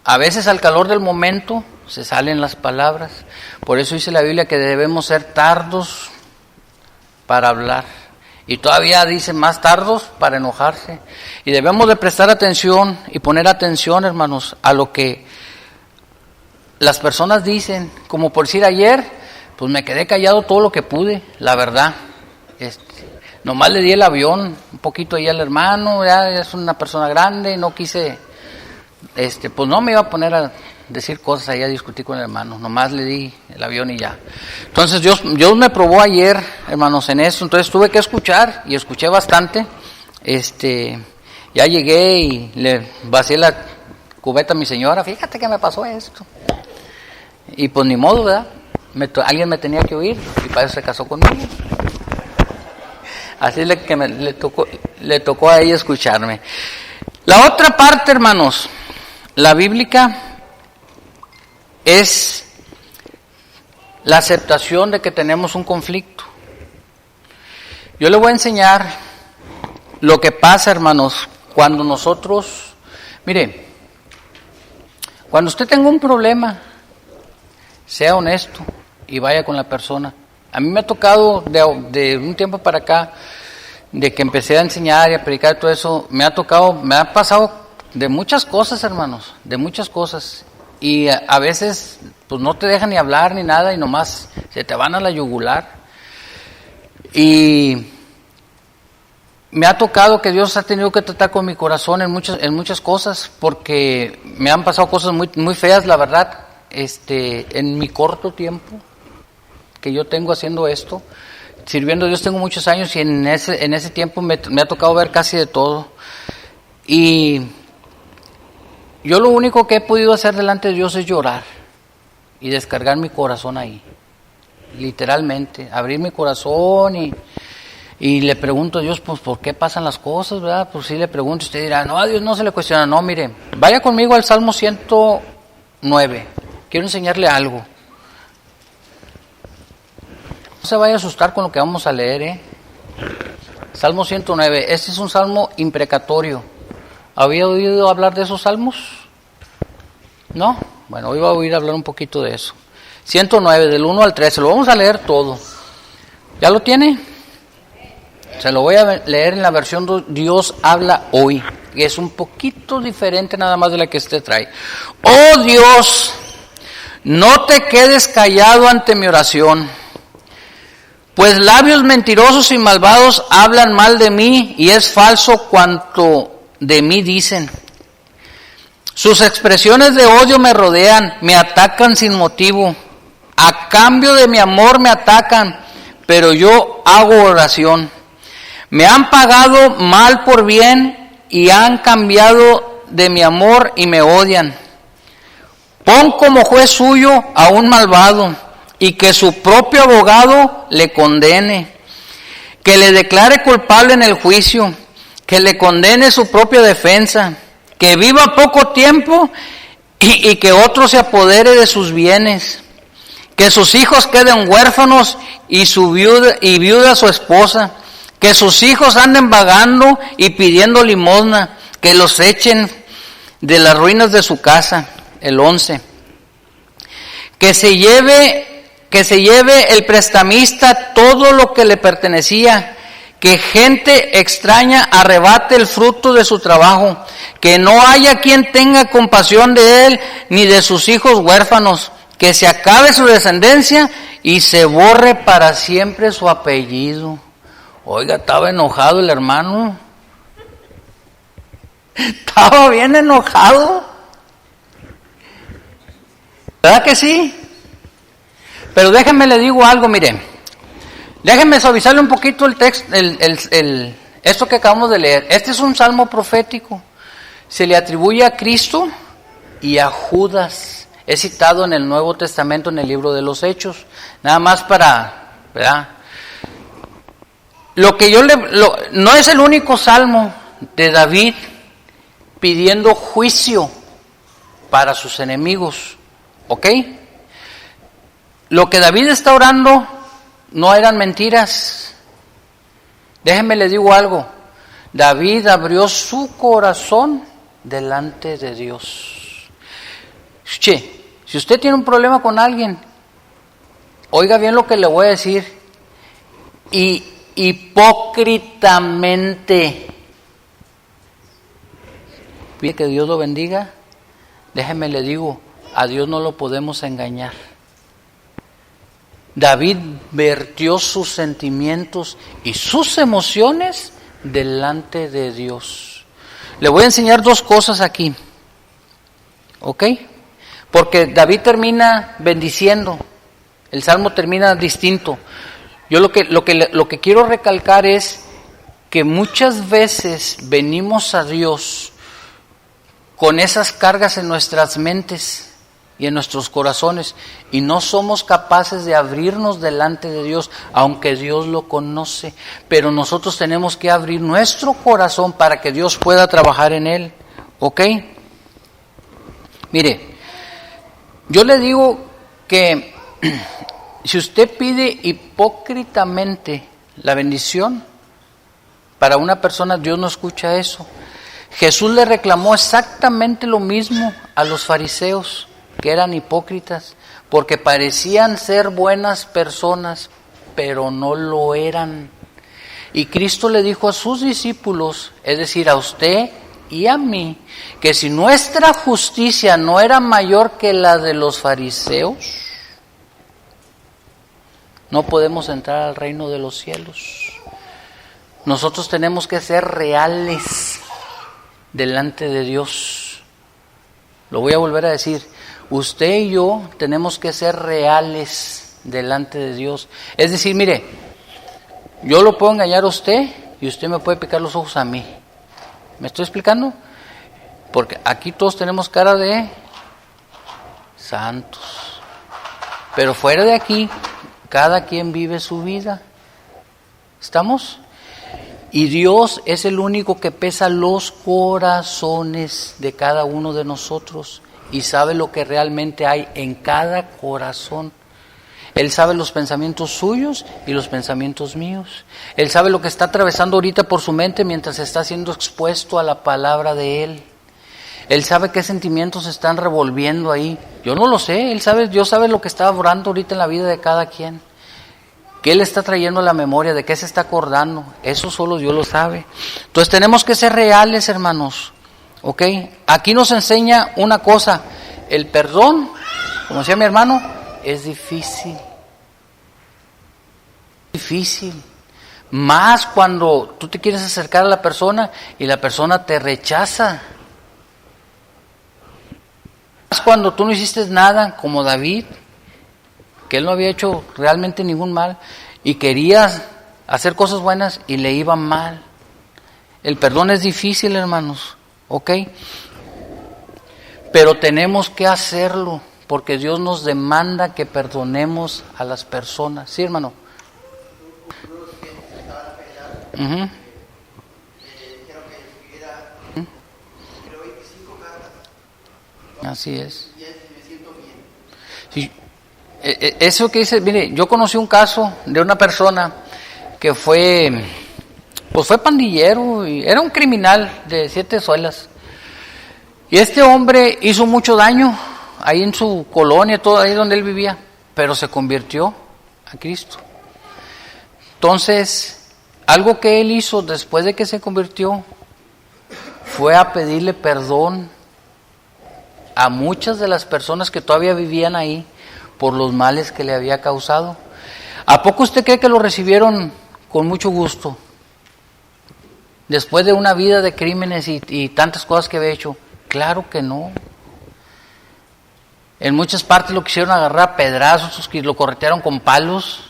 B: A veces al calor del momento se salen las palabras. Por eso dice la Biblia que debemos ser tardos para hablar. Y todavía dice más tardos para enojarse. Y debemos de prestar atención y poner atención, hermanos, a lo que las personas dicen. Como por decir ayer, pues me quedé callado todo lo que pude, la verdad. Nomás le di el avión un poquito ahí al hermano, ya es una persona grande y no quise, pues no me iba a poner a decir cosas ahí, a discutir con el hermano, nomás le di el avión y ya. Entonces Dios me probó ayer, hermanos, en eso, entonces tuve que escuchar y escuché bastante. Ya llegué y le vacié la cubeta a mi señora, fíjate que me pasó esto. Y pues ni modo, ¿verdad? Alguien me tenía que oír y para eso se casó conmigo. Así que le tocó a ella escucharme. La otra parte, hermanos, la bíblica, es la aceptación de que tenemos un conflicto. Yo le voy a enseñar lo que pasa, hermanos, cuando nosotros, mire, cuando usted tenga un problema, sea honesto y vaya con la persona. A mí me ha tocado de un tiempo para acá, de que empecé a enseñar y a predicar todo eso, me ha pasado de muchas cosas, hermanos, de muchas cosas. Y a veces pues no te dejan ni hablar ni nada y nomás se te van a la yugular. Y me ha tocado que Dios ha tenido que tratar con mi corazón en muchas cosas, porque me han pasado cosas muy, muy feas, la verdad, en mi corto tiempo que yo tengo haciendo esto, sirviendo a Dios tengo muchos años y en ese tiempo me ha tocado ver casi de todo. Y yo lo único que he podido hacer delante de Dios es llorar y descargar mi corazón ahí, literalmente, abrir mi corazón y le pregunto a Dios, pues, ¿por qué pasan las cosas, verdad? Pues sí le pregunto, usted dirá, no, a Dios no se le cuestiona. No, mire, vaya conmigo al Salmo 109, quiero enseñarle algo. No se vaya a asustar con lo que vamos a leer, Salmo 109, este es un salmo imprecatorio. ¿Había oído hablar de esos salmos? ¿No? Bueno, hoy va a oír hablar un poquito de eso. 109, del 1 al 13, lo vamos a leer todo. ¿Ya lo tiene? Se lo voy a leer en la versión Dios habla hoy, que es un poquito diferente nada más de la que usted trae. Oh Dios, no te quedes callado ante mi oración, pues labios mentirosos y malvados hablan mal de mí y es falso cuanto de mí dicen. Sus expresiones de odio me rodean, me atacan sin motivo. A cambio de mi amor me atacan, pero yo hago oración. Me han pagado mal por bien y han cambiado de mi amor y me odian. Pon como juez suyo a un malvado y que su propio abogado le condene, que le declare culpable en el juicio, que le condene su propia defensa, que viva poco tiempo y que otro se apodere de sus bienes, que sus hijos queden huérfanos y viuda su esposa, que sus hijos anden vagando y pidiendo limosna, que los echen de las ruinas de su casa, el 11. Que se lleve el prestamista todo lo que le pertenecía, que gente extraña arrebate el fruto de su trabajo, que no haya quien tenga compasión de él ni de sus hijos huérfanos, que se acabe su descendencia y se borre para siempre su apellido. Oiga, estaba enojado el hermano. Estaba bien enojado. ¿Verdad que sí? Pero déjenme le digo algo, mire. Déjenme suavizarle un poquito el texto, esto que acabamos de leer. Este es un salmo profético. Se le atribuye a Cristo y a Judas. Es citado en el Nuevo Testamento en el libro de los Hechos. Nada más para, ¿verdad? No es el único salmo de David pidiendo juicio para sus enemigos, ¿ok? Lo que David está orando no eran mentiras. Déjenme les digo algo. David abrió su corazón delante de Dios. Che, si usted tiene un problema con alguien, oiga bien lo que le voy a decir. Y hipócritamente pide que Dios lo bendiga. Déjeme le digo, a Dios no lo podemos engañar. David vertió sus sentimientos y sus emociones delante de Dios. Le voy a enseñar dos cosas aquí, ¿ok? Porque David termina bendiciendo, el salmo termina distinto. Yo lo que quiero recalcar es que muchas veces venimos a Dios con esas cargas en nuestras mentes y en nuestros corazones, y no somos capaces de abrirnos delante de Dios, aunque Dios lo conoce, pero nosotros tenemos que abrir nuestro corazón para que Dios pueda trabajar en él, ¿ok? Mire, yo le digo que si usted pide hipócritamente la bendición para una persona, Dios no escucha eso. Jesús le reclamó exactamente lo mismo a los fariseos, que eran hipócritas, porque parecían ser buenas personas, pero no lo eran. Y Cristo le dijo a sus discípulos, es decir, a usted y a mí, que si nuestra justicia no era mayor que la de los fariseos, no podemos entrar al reino de los cielos. Nosotros tenemos que ser reales delante de Dios. Lo voy a volver a decir. Usted y yo tenemos que ser reales delante de Dios. Es decir, mire, yo lo puedo engañar a usted y usted me puede picar los ojos a mí. ¿Me estoy explicando? Porque aquí todos tenemos cara de santos. Pero fuera de aquí, cada quien vive su vida. ¿Estamos? Y Dios es el único que pesa los corazones de cada uno de nosotros y sabe lo que realmente hay en cada corazón. Él sabe los pensamientos suyos y los pensamientos míos. Él sabe lo que está atravesando ahorita por su mente mientras está siendo expuesto a la palabra de Él. Él sabe qué sentimientos están revolviendo ahí. Yo no lo sé, Dios sabe lo que está orando ahorita en la vida de cada quien. ¿Qué Él está trayendo a la memoria? ¿De qué se está acordando? Eso solo Dios lo sabe. Entonces tenemos que ser reales, hermanos. ¿Ok? Aquí nos enseña una cosa. El perdón, como decía mi hermano, es difícil. Difícil. Más cuando tú te quieres acercar a la persona y la persona te rechaza. Más cuando tú no hiciste nada, como David, que él no había hecho realmente ningún mal y quería hacer cosas buenas y le iba mal. El perdón es difícil, hermanos, ¿ok? Pero tenemos que hacerlo porque Dios nos demanda que perdonemos a las personas. ¿Sí, hermano? Uh-huh. Así es. Sí. Eso que dice, mire, yo conocí un caso de una persona que fue pandillero y era un criminal de 7 suelas. Y este hombre hizo mucho daño ahí en su colonia, todo ahí donde él vivía, pero se convirtió a Cristo. Entonces, algo que él hizo después de que se convirtió fue a pedirle perdón a muchas de las personas que todavía vivían ahí por los males que le había causado. ¿A poco usted cree que lo recibieron con mucho gusto? Después de una vida de crímenes y tantas cosas que había hecho. Claro que no. En muchas partes lo quisieron agarrar a pedrazos, que lo corretearon con palos,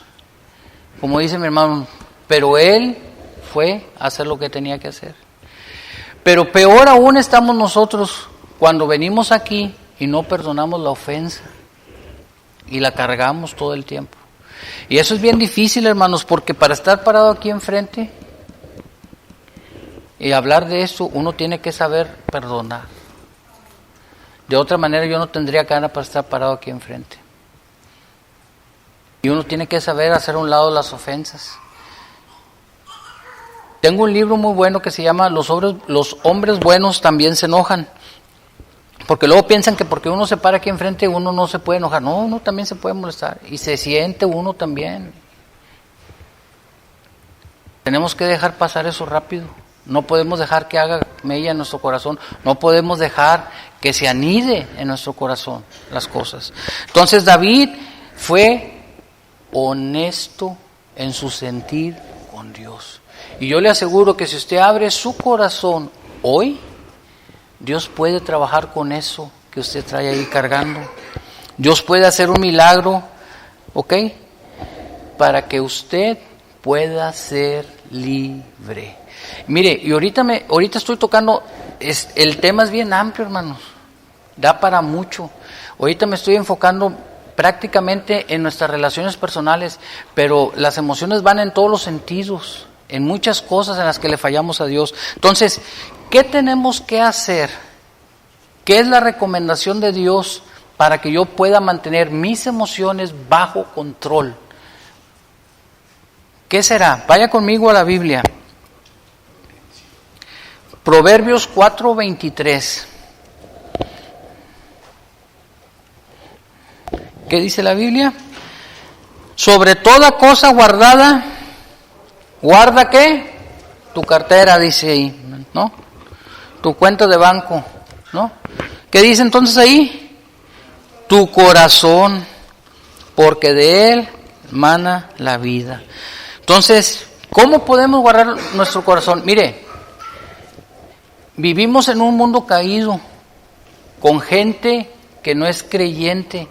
B: como dice mi hermano, pero él fue a hacer lo que tenía que hacer. Pero peor aún estamos nosotros cuando venimos aquí y no perdonamos la ofensa y la cargamos todo el tiempo. Y eso es bien difícil, hermanos, porque para estar parado aquí enfrente y hablar de eso, uno tiene que saber perdonar. De otra manera yo no tendría ganas para estar parado aquí enfrente. Y uno tiene que saber hacer a un lado las ofensas. Tengo un libro muy bueno que se llama Los hombres buenos también se enojan. Porque luego piensan que porque uno se para aquí enfrente uno no se puede enojar. No, uno también se puede molestar. Y se siente uno también. Tenemos que dejar pasar eso rápido. No podemos dejar que haga mella en nuestro corazón. No podemos dejar que se anide en nuestro corazón las cosas. Entonces David fue honesto en su sentir con Dios. Y yo le aseguro que si usted abre su corazón hoy, Dios puede trabajar con eso que usted trae ahí cargando. Dios puede hacer un milagro, ¿ok? Para que usted pueda ser libre. Mire, y ahorita estoy tocando, el tema es bien amplio, hermanos. Da para mucho. Ahorita me estoy enfocando prácticamente en nuestras relaciones personales, pero las emociones van en todos los sentidos, en muchas cosas en las que le fallamos a Dios. Entonces, ¿qué tenemos que hacer? ¿Qué es la recomendación de Dios para que yo pueda mantener mis emociones bajo control? ¿Qué será? Vaya conmigo a la Biblia. Proverbios 4:23. ¿Qué dice la Biblia? Sobre toda cosa guardada, ¿guarda qué? Tu cartera, dice ahí, ¿no? Tu cuenta de banco, ¿no? ¿Qué dice entonces ahí? Tu corazón, porque de él mana la vida. Entonces, ¿cómo podemos guardar nuestro corazón? Mire, vivimos en un mundo caído, con gente que no es creyente.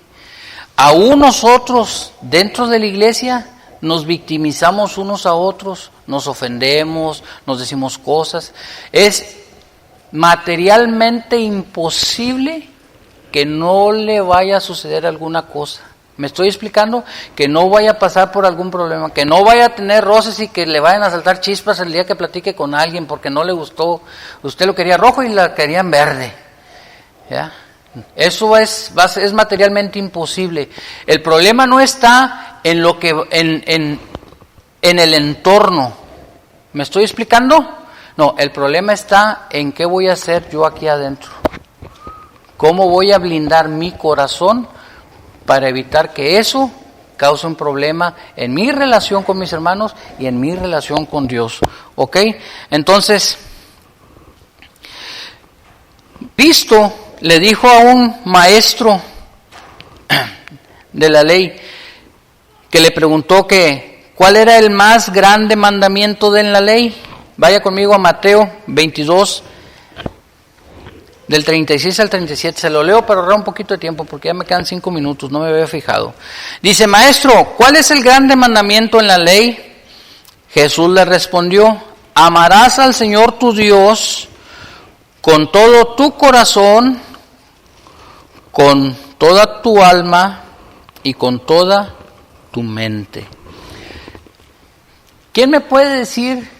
B: Aún nosotros, dentro de la iglesia, nos victimizamos unos a otros, nos ofendemos, nos decimos cosas. Es materialmente imposible que no le vaya a suceder alguna cosa. ¿Me estoy explicando? Que no vaya a pasar por algún problema, que no vaya a tener roces y que le vayan a saltar chispas el día que platique con alguien porque no le gustó. Usted lo quería rojo y la querían verde. ¿Ya? Eso es materialmente imposible. El problema no está en lo que en el entorno. ¿Me estoy explicando? No, el problema está en qué voy a hacer yo aquí adentro. ¿Cómo voy a blindar mi corazón para evitar que eso cause un problema en mi relación con mis hermanos y en mi relación con Dios? ¿Ok? Entonces, Cristo le dijo a un maestro de la ley que le preguntó que cuál era el más grande mandamiento de la ley. Vaya conmigo a Mateo 22, del 36 al 37. Se lo leo para ahorrar un poquito de tiempo porque ya me quedan 5 minutos, no me había fijado. Dice: Maestro, ¿cuál es el grande mandamiento en la ley? Jesús le respondió: amarás al Señor tu Dios con todo tu corazón, con toda tu alma y con toda tu mente. ¿Quién me puede decir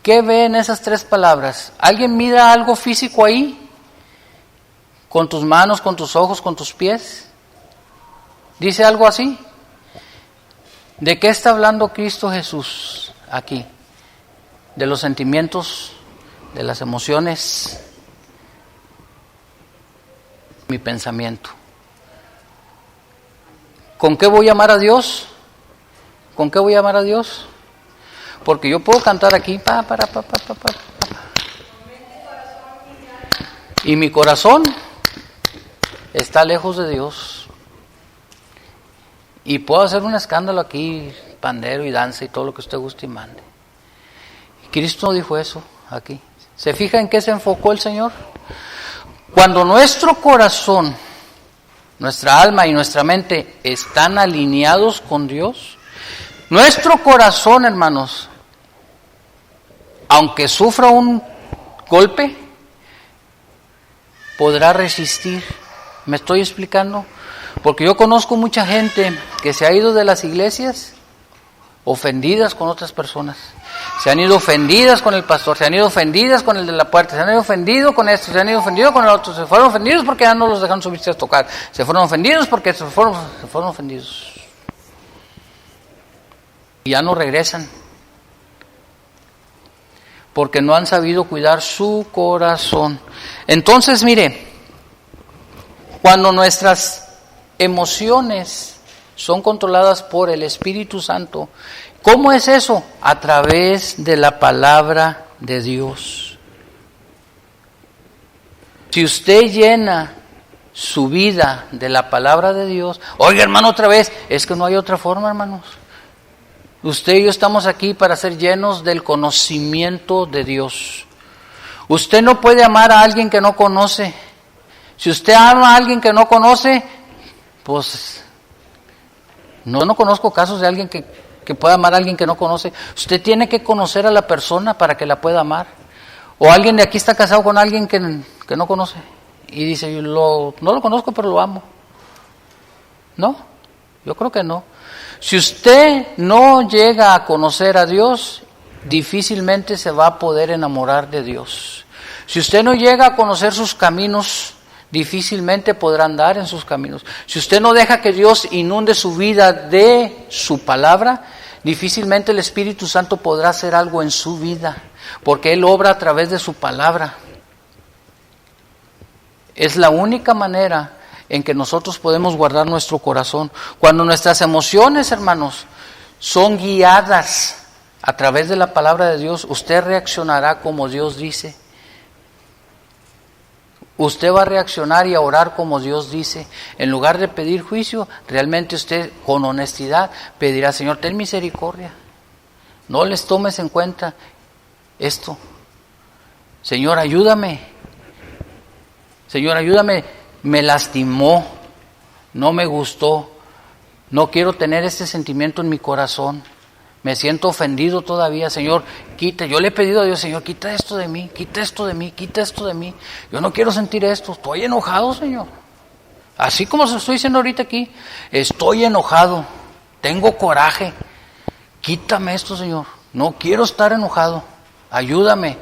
B: qué ve en esas 3 palabras? ¿Alguien mira algo físico ahí? ¿Con tus manos, con tus ojos, con tus pies? ¿Dice algo así? ¿De qué está hablando Cristo Jesús aquí? ¿De los sentimientos? ¿De las emociones? mi pensamiento. ¿Con qué voy a amar a Dios? ¿Con qué voy a amar a Dios? Porque yo puedo cantar aquí, y mi corazón está lejos de Dios. Y puedo hacer un escándalo aquí, pandero y danza y todo lo que usted guste y mande. Cristo no dijo eso aquí. ¿Se fija en qué se enfocó el Señor? Cuando nuestro corazón, nuestra alma y nuestra mente están alineados con Dios, nuestro corazón, hermanos, aunque sufra un golpe, podrá resistir. ¿Me estoy explicando? Porque yo conozco mucha gente que se ha ido de las iglesias ofendidas con otras personas. Se han ido ofendidas con el pastor, se han ido ofendidas con el de la puerta, se han ido ofendidos con esto, se han ido ofendidos con el otro, se fueron ofendidos porque ya no los dejaron subirse a tocar, se fueron ofendidos porque se fueron ofendidos. Y ya no regresan. Porque no han sabido cuidar su corazón. Entonces, mire, cuando nuestras emociones son controladas por el Espíritu Santo, ¿cómo es eso? A través de la palabra de Dios. Si usted llena su vida de la palabra de Dios, oiga hermano otra vez, es que no hay otra forma, hermanos. Usted y yo estamos aquí para ser llenos del conocimiento de Dios. Usted no puede amar a alguien que no conoce. Si usted ama a alguien que no conoce, pues no conozco casos de alguien que pueda amar a alguien que no conoce. Usted tiene que conocer a la persona para que la pueda amar. O alguien de aquí está casado con alguien que no conoce y dice, no lo conozco pero lo amo. No, yo creo que no. Si usted no llega a conocer a Dios, difícilmente se va a poder enamorar de Dios. Si usted no llega a conocer sus caminos, difícilmente podrá andar en sus caminos. Si usted no deja que Dios inunde su vida de su palabra, difícilmente el Espíritu Santo podrá hacer algo en su vida, porque Él obra a través de su palabra. Es la única manera en que nosotros podemos guardar nuestro corazón. Cuando nuestras emociones, hermanos, son guiadas a través de la palabra de Dios, usted reaccionará como Dios dice. Usted va a reaccionar y a orar como Dios dice. En lugar de pedir juicio, realmente usted con honestidad pedirá, Señor, ten misericordia. No les tomes en cuenta esto. Señor, ayúdame. Señor, ayúdame. Me lastimó, no me gustó, no quiero tener este sentimiento en mi corazón, me siento ofendido todavía, Señor, quita, yo le he pedido a Dios, Señor, quita esto de mí, quita esto de mí, quita esto de mí, yo no quiero sentir esto, estoy enojado, Señor, así como se estoy diciendo ahorita aquí, estoy enojado, tengo coraje, quítame esto, Señor, no quiero estar enojado, ayúdame.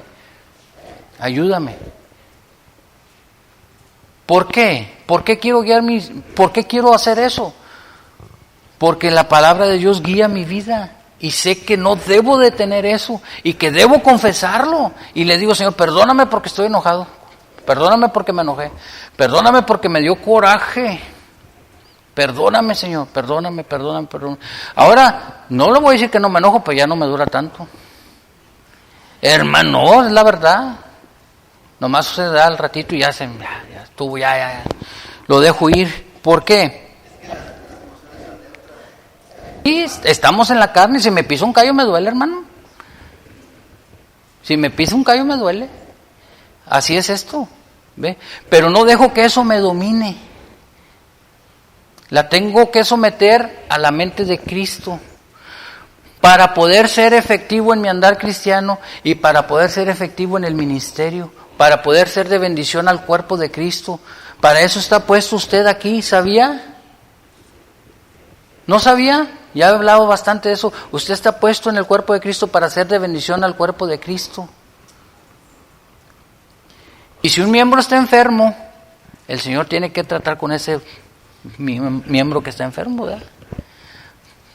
B: ¿Por qué? ¿Por qué quiero hacer eso? Porque la palabra de Dios guía mi vida y sé que no debo de tener eso y que debo confesarlo. Y le digo, Señor, perdóname porque estoy enojado, perdóname porque me enojé, perdóname porque me dio coraje, perdóname, Señor, perdóname. Ahora, no le voy a decir que no me enojo, pues ya no me dura tanto. Hermano, es la verdad. Nomás se da al ratito y ya estuvo, ya lo dejo ir. ¿Por qué? Y estamos en la carne, si me piso un callo me duele, hermano. Si me piso un callo me duele. Así es esto, ¿ve? Pero no dejo que eso me domine. La tengo que someter a la mente de Cristo para poder ser efectivo en mi andar cristiano y para poder ser efectivo en el ministerio, para poder ser de bendición al cuerpo de Cristo. Para eso está puesto usted aquí, ¿sabía? ¿No sabía? Ya he hablado bastante de eso. Usted está puesto en el cuerpo de Cristo para ser de bendición al cuerpo de Cristo. Y si un miembro está enfermo, el Señor tiene que tratar con ese miembro que está enfermo, ¿verdad?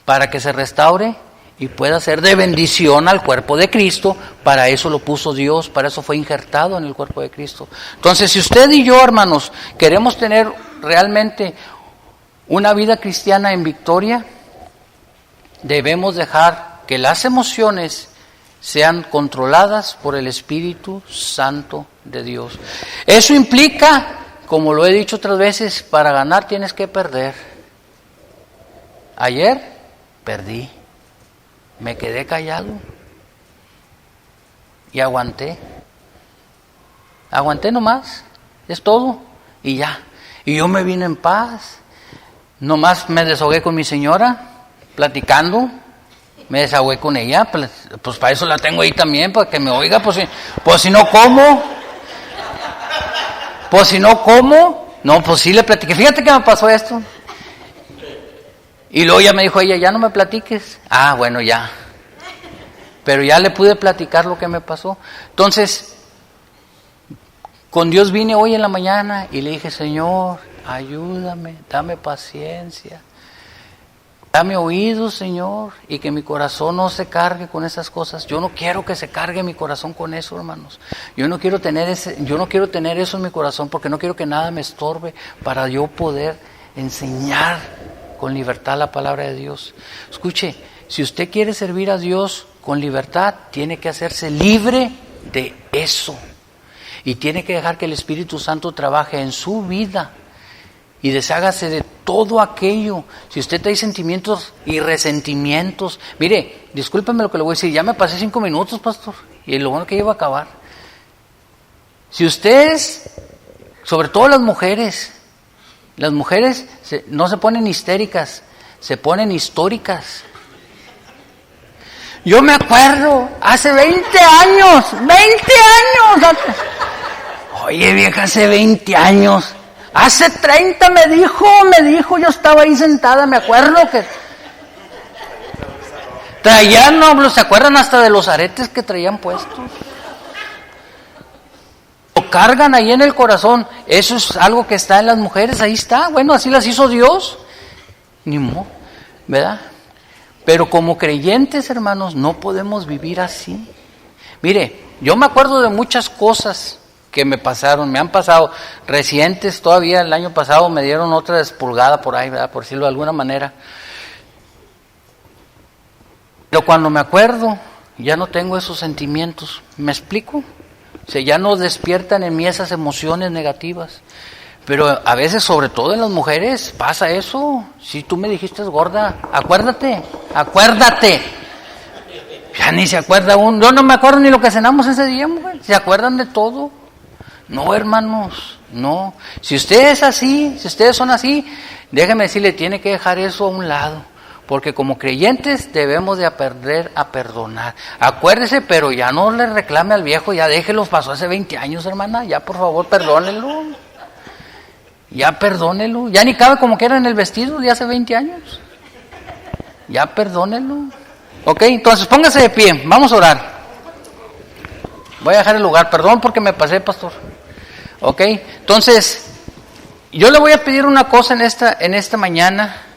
B: Para que se restaure y pueda ser de bendición al cuerpo de Cristo. Para eso lo puso Dios, para eso fue injertado en el cuerpo de Cristo. Entonces, si usted y yo, hermanos, queremos tener realmente una vida cristiana en victoria, debemos dejar que las emociones sean controladas por el Espíritu Santo de Dios. Eso implica, como lo he dicho otras veces, para ganar tienes que perder. Ayer perdí, me quedé callado y aguanté nomás, es todo, y ya. Y yo me vine en paz, nomás me desahogué con mi señora, platicando, me desahogué con ella, pues para eso la tengo ahí también, para que me oiga, pues si no, ¿cómo? Pues si no, ¿cómo? No, pues sí le platiqué, fíjate que me pasó esto. Y luego ya me dijo ella, ya no me platiques. Ah, bueno, ya. Pero ya le pude platicar lo que me pasó. Entonces, con Dios vine hoy en la mañana y le dije, Señor, ayúdame, dame paciencia. Dame oídos, Señor, y que mi corazón no se cargue con esas cosas. Yo no quiero que se cargue mi corazón con eso, hermanos. Yo no quiero tener eso en mi corazón, porque no quiero que nada me estorbe para yo poder enseñar con libertad la palabra de Dios. Escuche, si usted quiere servir a Dios con libertad, tiene que hacerse libre de eso. Y tiene que dejar que el Espíritu Santo trabaje en su vida y deshágase de todo aquello. Si usted trae sentimientos y resentimientos, mire, discúlpeme lo que le voy a decir, ya me pasé 5 minutos, pastor, y lo bueno que iba a acabar. Si ustedes, sobre todo las mujeres no se ponen histéricas, se ponen históricas. Yo me acuerdo, hace 20 años. Oye, vieja, hace 20 años. Hace 30 me dijo, yo estaba ahí sentada, me acuerdo que traían, no, ¿se acuerdan hasta de los aretes que traían puestos? Lo cargan ahí en el corazón. Eso es algo que está en las mujeres, ahí está. Bueno, así las hizo Dios. Ni modo, ¿verdad? Pero como creyentes, hermanos, no podemos vivir así. Mire, yo me acuerdo de muchas cosas que me han pasado recientes. Todavía el año pasado me dieron otra despulgada por ahí, ¿verdad? Por decirlo de alguna manera. Pero cuando me acuerdo, ya no tengo esos sentimientos. ¿Me explico? O sea, ya no despiertan en mí esas emociones negativas. Pero a veces, sobre todo en las mujeres, pasa eso. Si tú me dijiste gorda, acuérdate. Ya ni se acuerda uno. Yo no me acuerdo ni lo que cenamos ese día, mujer. ¿Se acuerdan de todo? No, hermanos, no. Si ustedes son así, déjeme decirle, tiene que dejar eso a un lado. Porque como creyentes debemos de aprender a perdonar. Acuérdese, pero ya no le reclame al viejo, ya déjelo, pasó hace 20 años, hermana. Ya, por favor, perdónelo. Ya perdónelo. Ya ni cabe como que era en el vestido de hace 20 años. Ya perdónelo. Ok, entonces póngase de pie, vamos a orar. Voy a dejar el lugar, perdón porque me pasé, pastor. Ok, entonces, yo le voy a pedir una cosa en esta mañana.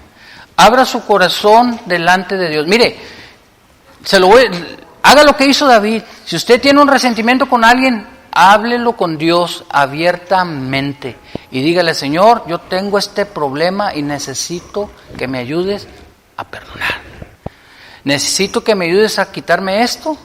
B: Abra su corazón delante de Dios. Mire, haga lo que hizo David. Si usted tiene un resentimiento con alguien, háblelo con Dios abiertamente. Y dígale, Señor, yo tengo este problema y necesito que me ayudes a perdonar. Necesito que me ayudes a quitarme esto.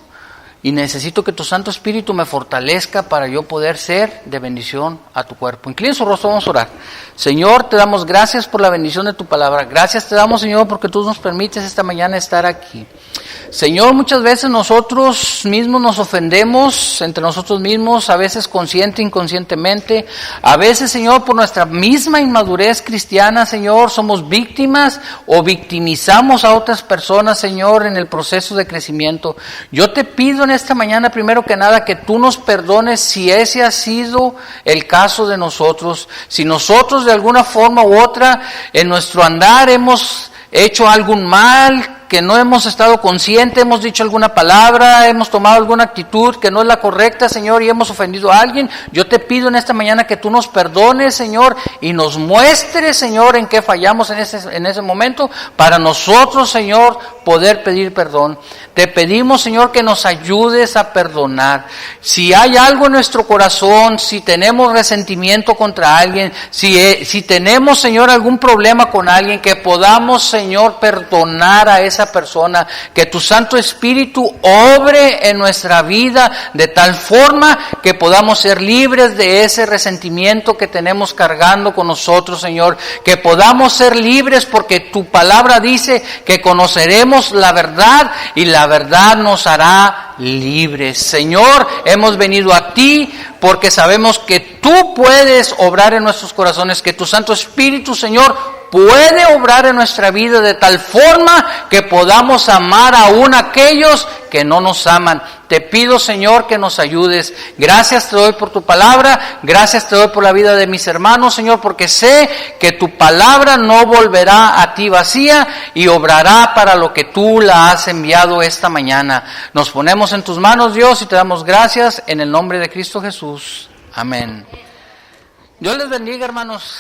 B: Y necesito que tu Santo Espíritu me fortalezca para yo poder ser de bendición a tu cuerpo. Inclina su rostro, vamos a orar. Señor, te damos gracias por la bendición de tu palabra. Gracias te damos, Señor, porque tú nos permites esta mañana estar aquí. Señor, muchas veces nosotros mismos nos ofendemos entre nosotros mismos, a veces consciente, inconscientemente. A veces, Señor, por nuestra misma inmadurez cristiana, Señor, somos víctimas o victimizamos a otras personas, Señor, en el proceso de crecimiento. Yo te pido en esta mañana, primero que nada, que tú nos perdones si ese ha sido el caso de nosotros. Si nosotros de alguna forma u otra en nuestro andar hemos hecho algún mal que no hemos estado conscientes, hemos dicho alguna palabra, hemos tomado alguna actitud que no es la correcta, Señor, y hemos ofendido a alguien. Yo te pido en esta mañana que tú nos perdones, Señor, y nos muestres, Señor, en qué fallamos en ese momento, para nosotros, Señor, poder pedir perdón. Te pedimos, Señor, que nos ayudes a perdonar. Si hay algo en nuestro corazón, si tenemos resentimiento contra alguien, si tenemos, Señor, algún problema con alguien, que podamos, Señor, perdonar a esa persona, que tu Santo Espíritu obre en nuestra vida de tal forma que podamos ser libres de ese resentimiento que tenemos cargando con nosotros, Señor, que podamos ser libres porque tu palabra dice que conoceremos la verdad y la verdad nos hará libres. Señor, hemos venido a ti porque sabemos que tú puedes obrar en nuestros corazones, que tu Santo Espíritu, Señor, puede obrar en nuestra vida de tal forma que podamos amar aún a aquellos que no nos aman. Te pido, Señor, que nos ayudes. Gracias te doy por tu palabra, gracias te doy por la vida de mis hermanos, Señor, porque sé que tu palabra no volverá a ti vacía y obrará para lo que tú la has enviado esta mañana. Nos ponemos en tus manos, Dios, y te damos gracias en el nombre de Cristo Jesús. Amén. Dios les bendiga, hermanos.